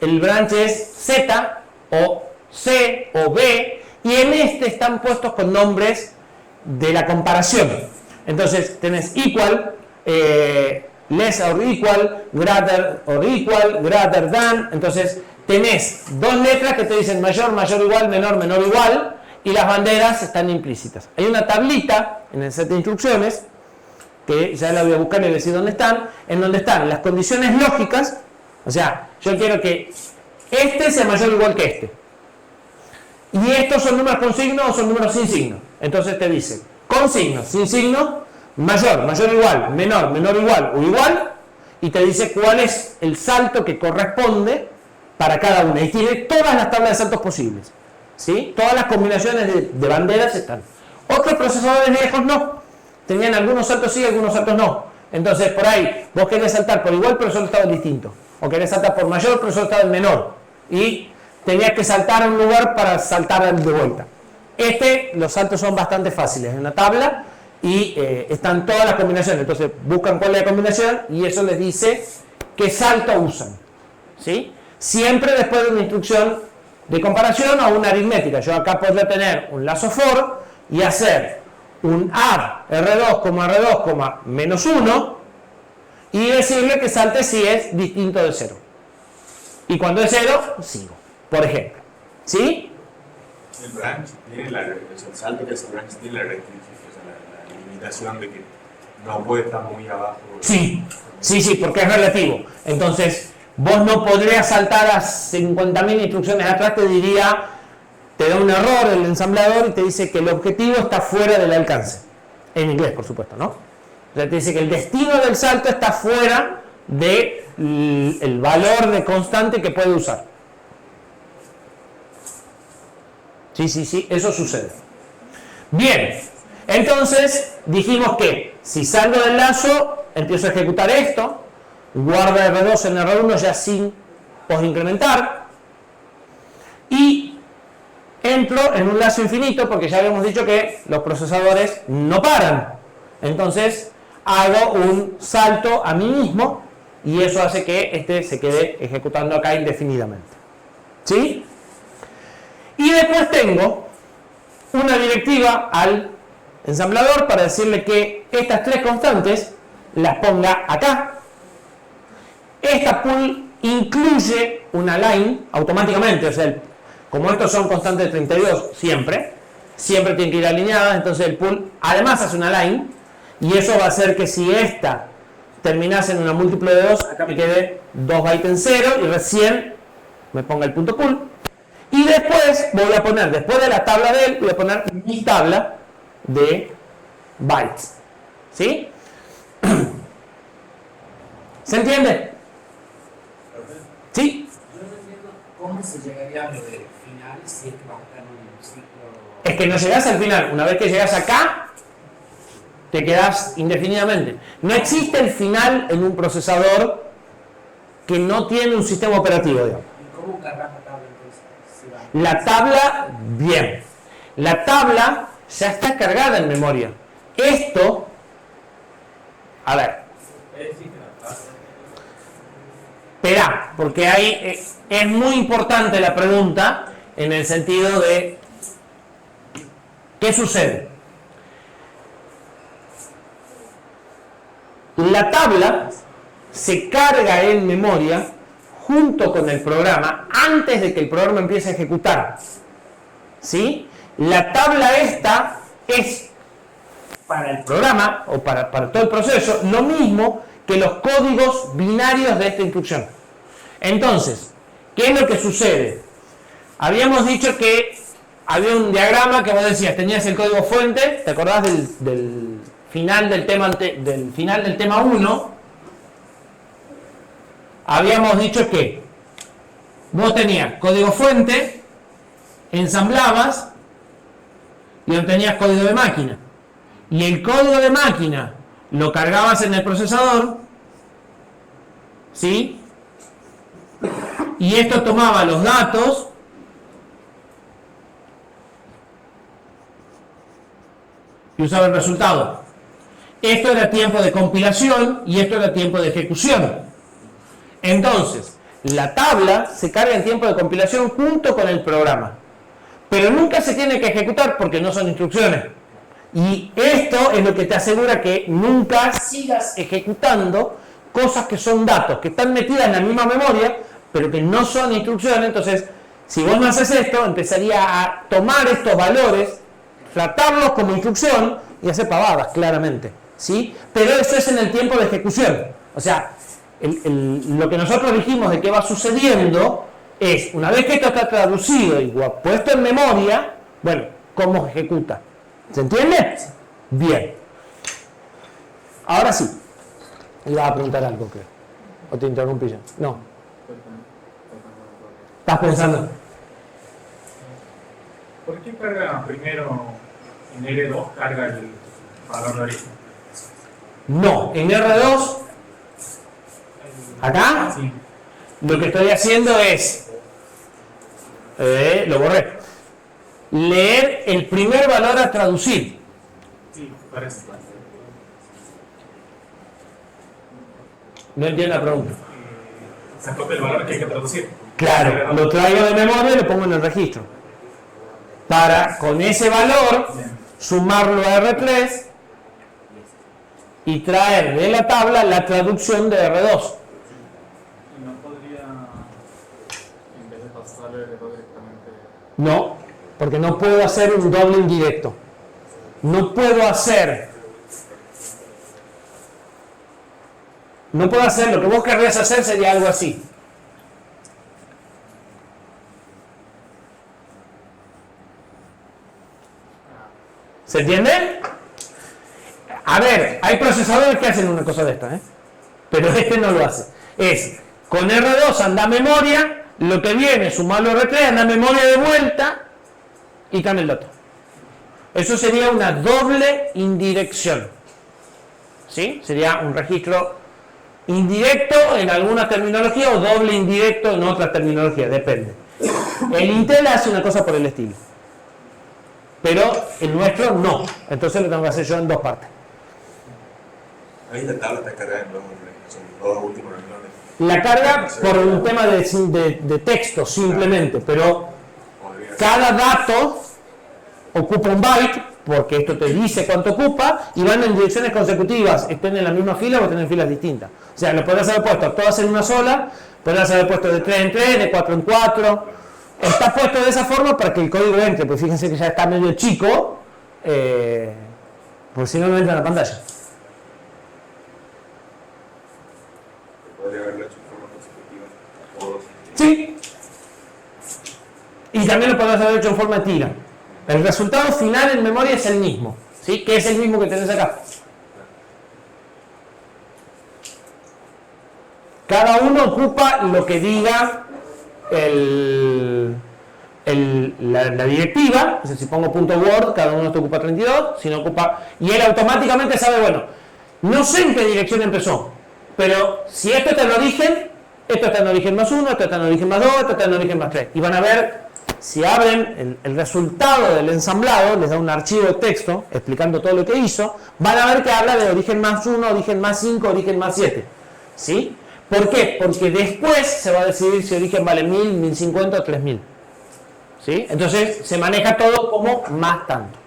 [SPEAKER 1] el branch es Z o C o B, y en este están puestos con nombres de la comparación. Entonces tenés equal, less or equal, greater or equal, greater than. Entonces tenés dos letras que te dicen mayor, mayor igual, menor, menor igual, y las banderas están implícitas. Hay una tablita en el set de instrucciones, que ya la voy a buscar y voy a decir dónde están, en donde están las condiciones lógicas. O sea, yo quiero que este sea mayor o igual que este. Y estos son números con signo o son números sin signo. Entonces te dice, con signo, sin signo, mayor, mayor igual, menor, menor igual o igual, y te dice cuál es el salto que corresponde para cada una. Y tiene todas las tablas de saltos posibles. ¿Sí? Todas las combinaciones de banderas están. Otros procesadores viejos no. Tenían algunos saltos sí, algunos saltos no. Entonces, por ahí, vos querés saltar por igual, pero solo estaba el distinto. O querés saltar por mayor, pero solo estaba el menor. Y tenías que saltar a un lugar para saltar de vuelta. Los saltos son bastante fáciles. En una tabla y están todas las combinaciones. Entonces, buscan cuál es la combinación y eso les dice qué salto usan. ¿Sí? Siempre después de una instrucción de comparación o una aritmética. Yo acá podría tener un lazo for y hacer un add R2, R2, menos 1 y decirle que salte si es distinto de 0. Y cuando es 0, sigo, por ejemplo. ¿Sí?
[SPEAKER 5] El branch tiene el salto que hace el branch tiene la rectificación, o sea, la limitación de que no puede estar muy abajo.
[SPEAKER 1] Sí, porque es relativo. Entonces, vos no podrías saltar a 50.000 instrucciones atrás, te da un error el ensamblador y te dice que el objetivo está fuera del alcance. En inglés, por supuesto, ¿no? O sea, te dice que el destino del salto está fuera del valor de constante que puede usar. Sí, eso sucede. Bien, entonces dijimos que si salgo del lazo, empiezo a ejecutar esto, guarda R2 en R1 ya sin posincrementar, y entro en un lazo infinito porque ya habíamos dicho que los procesadores no paran. Entonces hago un salto a mí mismo y eso hace que este se quede ejecutando acá indefinidamente. ¿Sí? Y después tengo una directiva al ensamblador para decirle que estas tres constantes las ponga acá. Esta pool incluye una line automáticamente, o sea, como estos son constantes de 32 siempre tienen que ir alineadas, entonces el pool además hace una line y eso va a hacer que si esta terminase en una múltiplo de 2, acá me quede 2 bytes en 0 y recién me ponga el punto pool. Y después voy a poner, después de la tabla de él, voy a poner mi tabla de bytes. ¿Sí? ¿Se entiende? ¿Sí?
[SPEAKER 6] Yo no entiendo cómo se llegaría a lo del final si es que va a estar en un ciclo.
[SPEAKER 1] Es que no llegás al final. Una vez que llegas acá, te quedás indefinidamente. No existe el final en un procesador que no tiene un sistema operativo, digamos.
[SPEAKER 6] ¿Y cómo cargar la tabla entonces?
[SPEAKER 1] La tabla, bien. La tabla ya está cargada en memoria. Esto, a ver. Esperá, porque ahí es muy importante la pregunta en el sentido de ¿qué sucede? La tabla se carga en memoria junto con el programa antes de que el programa empiece a ejecutar. ¿Sí? La tabla esta es para el programa o para todo el proceso lo mismo que los códigos binarios de esta instrucción. Entonces, ¿qué es lo que sucede? Habíamos dicho que había un diagrama que vos decías, tenías el código fuente, ¿te acordás del final del tema 1? Habíamos dicho que vos tenías código fuente, ensamblabas y obtenías código de máquina. Y el código de máquina lo cargabas en el procesador, ¿sí? Y esto tomaba los datos y usaba el resultado. Esto era tiempo de compilación y esto era tiempo de ejecución. Entonces, la tabla se carga en tiempo de compilación junto con el programa. Pero nunca se tiene que ejecutar porque no son instrucciones. Y esto es lo que te asegura que nunca sigas ejecutando cosas que son datos, que están metidas en la misma memoria, pero que no son instrucciones. Entonces, si vos no haces esto, empezaría a tomar estos valores, tratarlos como instrucción y hacer pavadas, claramente. ¿Sí? Pero eso es en el tiempo de ejecución. O sea, lo que nosotros dijimos de qué va sucediendo es, una vez que esto está traducido y puesto en memoria, bueno, ¿cómo ejecuta? ¿Se entiende? Bien. Ahora sí. Iba a preguntar algo, creo. ¿O te interrumpí ya? No. ¿Estás pensando?
[SPEAKER 4] ¿Por qué carga primero en R2 carga el valor de origen?
[SPEAKER 1] No, en R2, acá,
[SPEAKER 4] Sí.
[SPEAKER 1] lo que estoy haciendo es, lo borré, leer el primer valor a traducir.
[SPEAKER 4] Sí, parece.
[SPEAKER 1] No entiendo la pregunta.
[SPEAKER 4] Se copia el valor que hay que traducir.
[SPEAKER 1] Claro, lo traigo de memoria y lo pongo en el registro. Para, con ese valor, sumarlo a R3 y traer de la tabla la traducción de R2.
[SPEAKER 4] ¿Y no podría, en vez de pasarle R2 directamente?
[SPEAKER 1] No, porque no puedo hacer un doble indirecto. No puedo hacer, lo que vos querrías hacer sería algo así. ¿Se entiende? A ver, hay procesadores que hacen una cosa de esta, pero este no lo hace. Es, con R2 anda a memoria, lo que viene, sumarlo a R3, anda a memoria de vuelta y cambia el dato. Eso sería una doble indirección. ¿Sí? Sería un registro indirecto en alguna terminología o doble indirecto en otra terminología, depende. El Intel hace una cosa por el estilo. Pero el nuestro no. Entonces lo tengo que hacer yo en dos partes.
[SPEAKER 5] Ahí la tabla está cargada en los dos últimos renglones.
[SPEAKER 1] La carga por un tema de texto simplemente, pero cada dato ocupa un byte, porque esto te dice cuánto ocupa, y van en direcciones consecutivas, estén en la misma fila o estén en filas distintas. O sea, lo podrás haber puesto todas en una sola, podrás haber puesto de 3 en 3, de 4 en 4. Está puesto de esa forma para que el código entre, pues fíjense que ya está medio chico, pues si no, no entra en la pantalla.
[SPEAKER 5] Podría haberlo hecho en forma consecutiva.
[SPEAKER 1] Sí. Y también lo podrás haber hecho en forma de tira. El resultado final en memoria es el mismo, ¿sí? Que es el mismo que tenés acá. Cada uno ocupa lo que diga la directiva. O sea, si pongo .word, cada uno te ocupa 32, si no ocupa, y él automáticamente sabe, bueno, no sé en qué dirección empezó, pero si esto está en origen, esto está en origen más 1, esto está en origen más 2, esto está en origen más 3, y van a ver, si abren el resultado del ensamblado, les da un archivo de texto explicando todo lo que hizo, van a ver que habla de origen más 1, origen más 5, origen más 7, ¿sí? ¿Por qué? Porque después se va a decidir si origen vale 1000, 1050 o 3000. ¿Sí? Entonces se maneja todo como más tanto.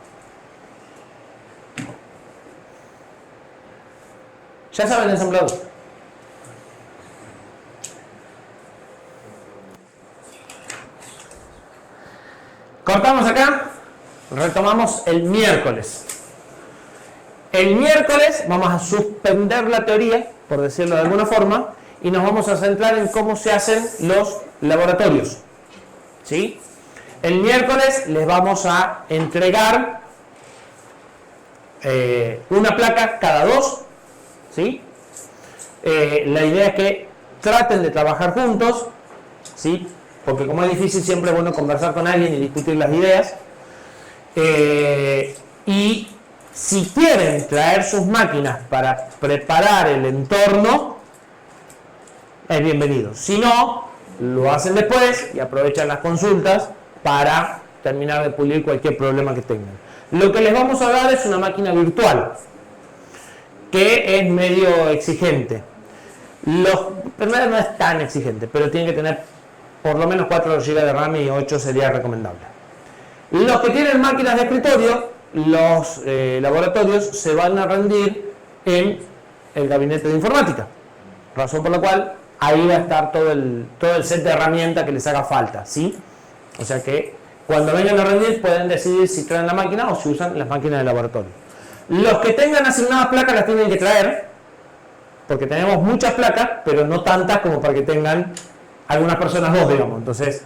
[SPEAKER 1] Ya saben el ensamblador. Cortamos acá, retomamos el miércoles. El miércoles vamos a suspender la teoría, por decirlo de alguna forma, y nos vamos a centrar en cómo se hacen los laboratorios. ¿Sí? El miércoles les vamos a entregar una placa cada 2. ¿Sí? La idea es que traten de trabajar juntos, ¿sí? Porque como es difícil, siempre es bueno conversar con alguien y discutir las ideas. Y si quieren traer sus máquinas para preparar el entorno, es bienvenido. Si no, lo hacen después y aprovechan las consultas para terminar de pulir cualquier problema que tengan. Lo que les vamos a dar es una máquina virtual, que es medio exigente. En realidad no es tan exigente, pero tiene que tener por lo menos 4 GB de RAM y 8 sería recomendable. Los que tienen máquinas de escritorio, los laboratorios se van a rendir en el gabinete de informática, razón por la cual ahí va a estar todo el set de herramientas que les haga falta, ¿sí? O sea que cuando vengan a rendir pueden decidir si traen la máquina o si usan las máquinas de laboratorio. Los que tengan asignadas placas las tienen que traer, porque tenemos muchas placas, pero no tantas como para que tengan algunas personas 2, digamos. Entonces,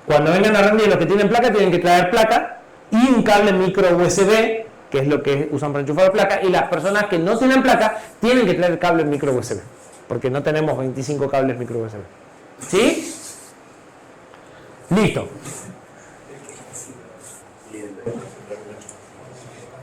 [SPEAKER 1] cuando vengan a rendir los que tienen placa, tienen que traer placa y un cable micro USB, que es lo que usan para enchufar la placa, y las personas que no tienen placa tienen que traer cable micro USB, porque no tenemos 25 cables micro USB. ¿Sí? Listo.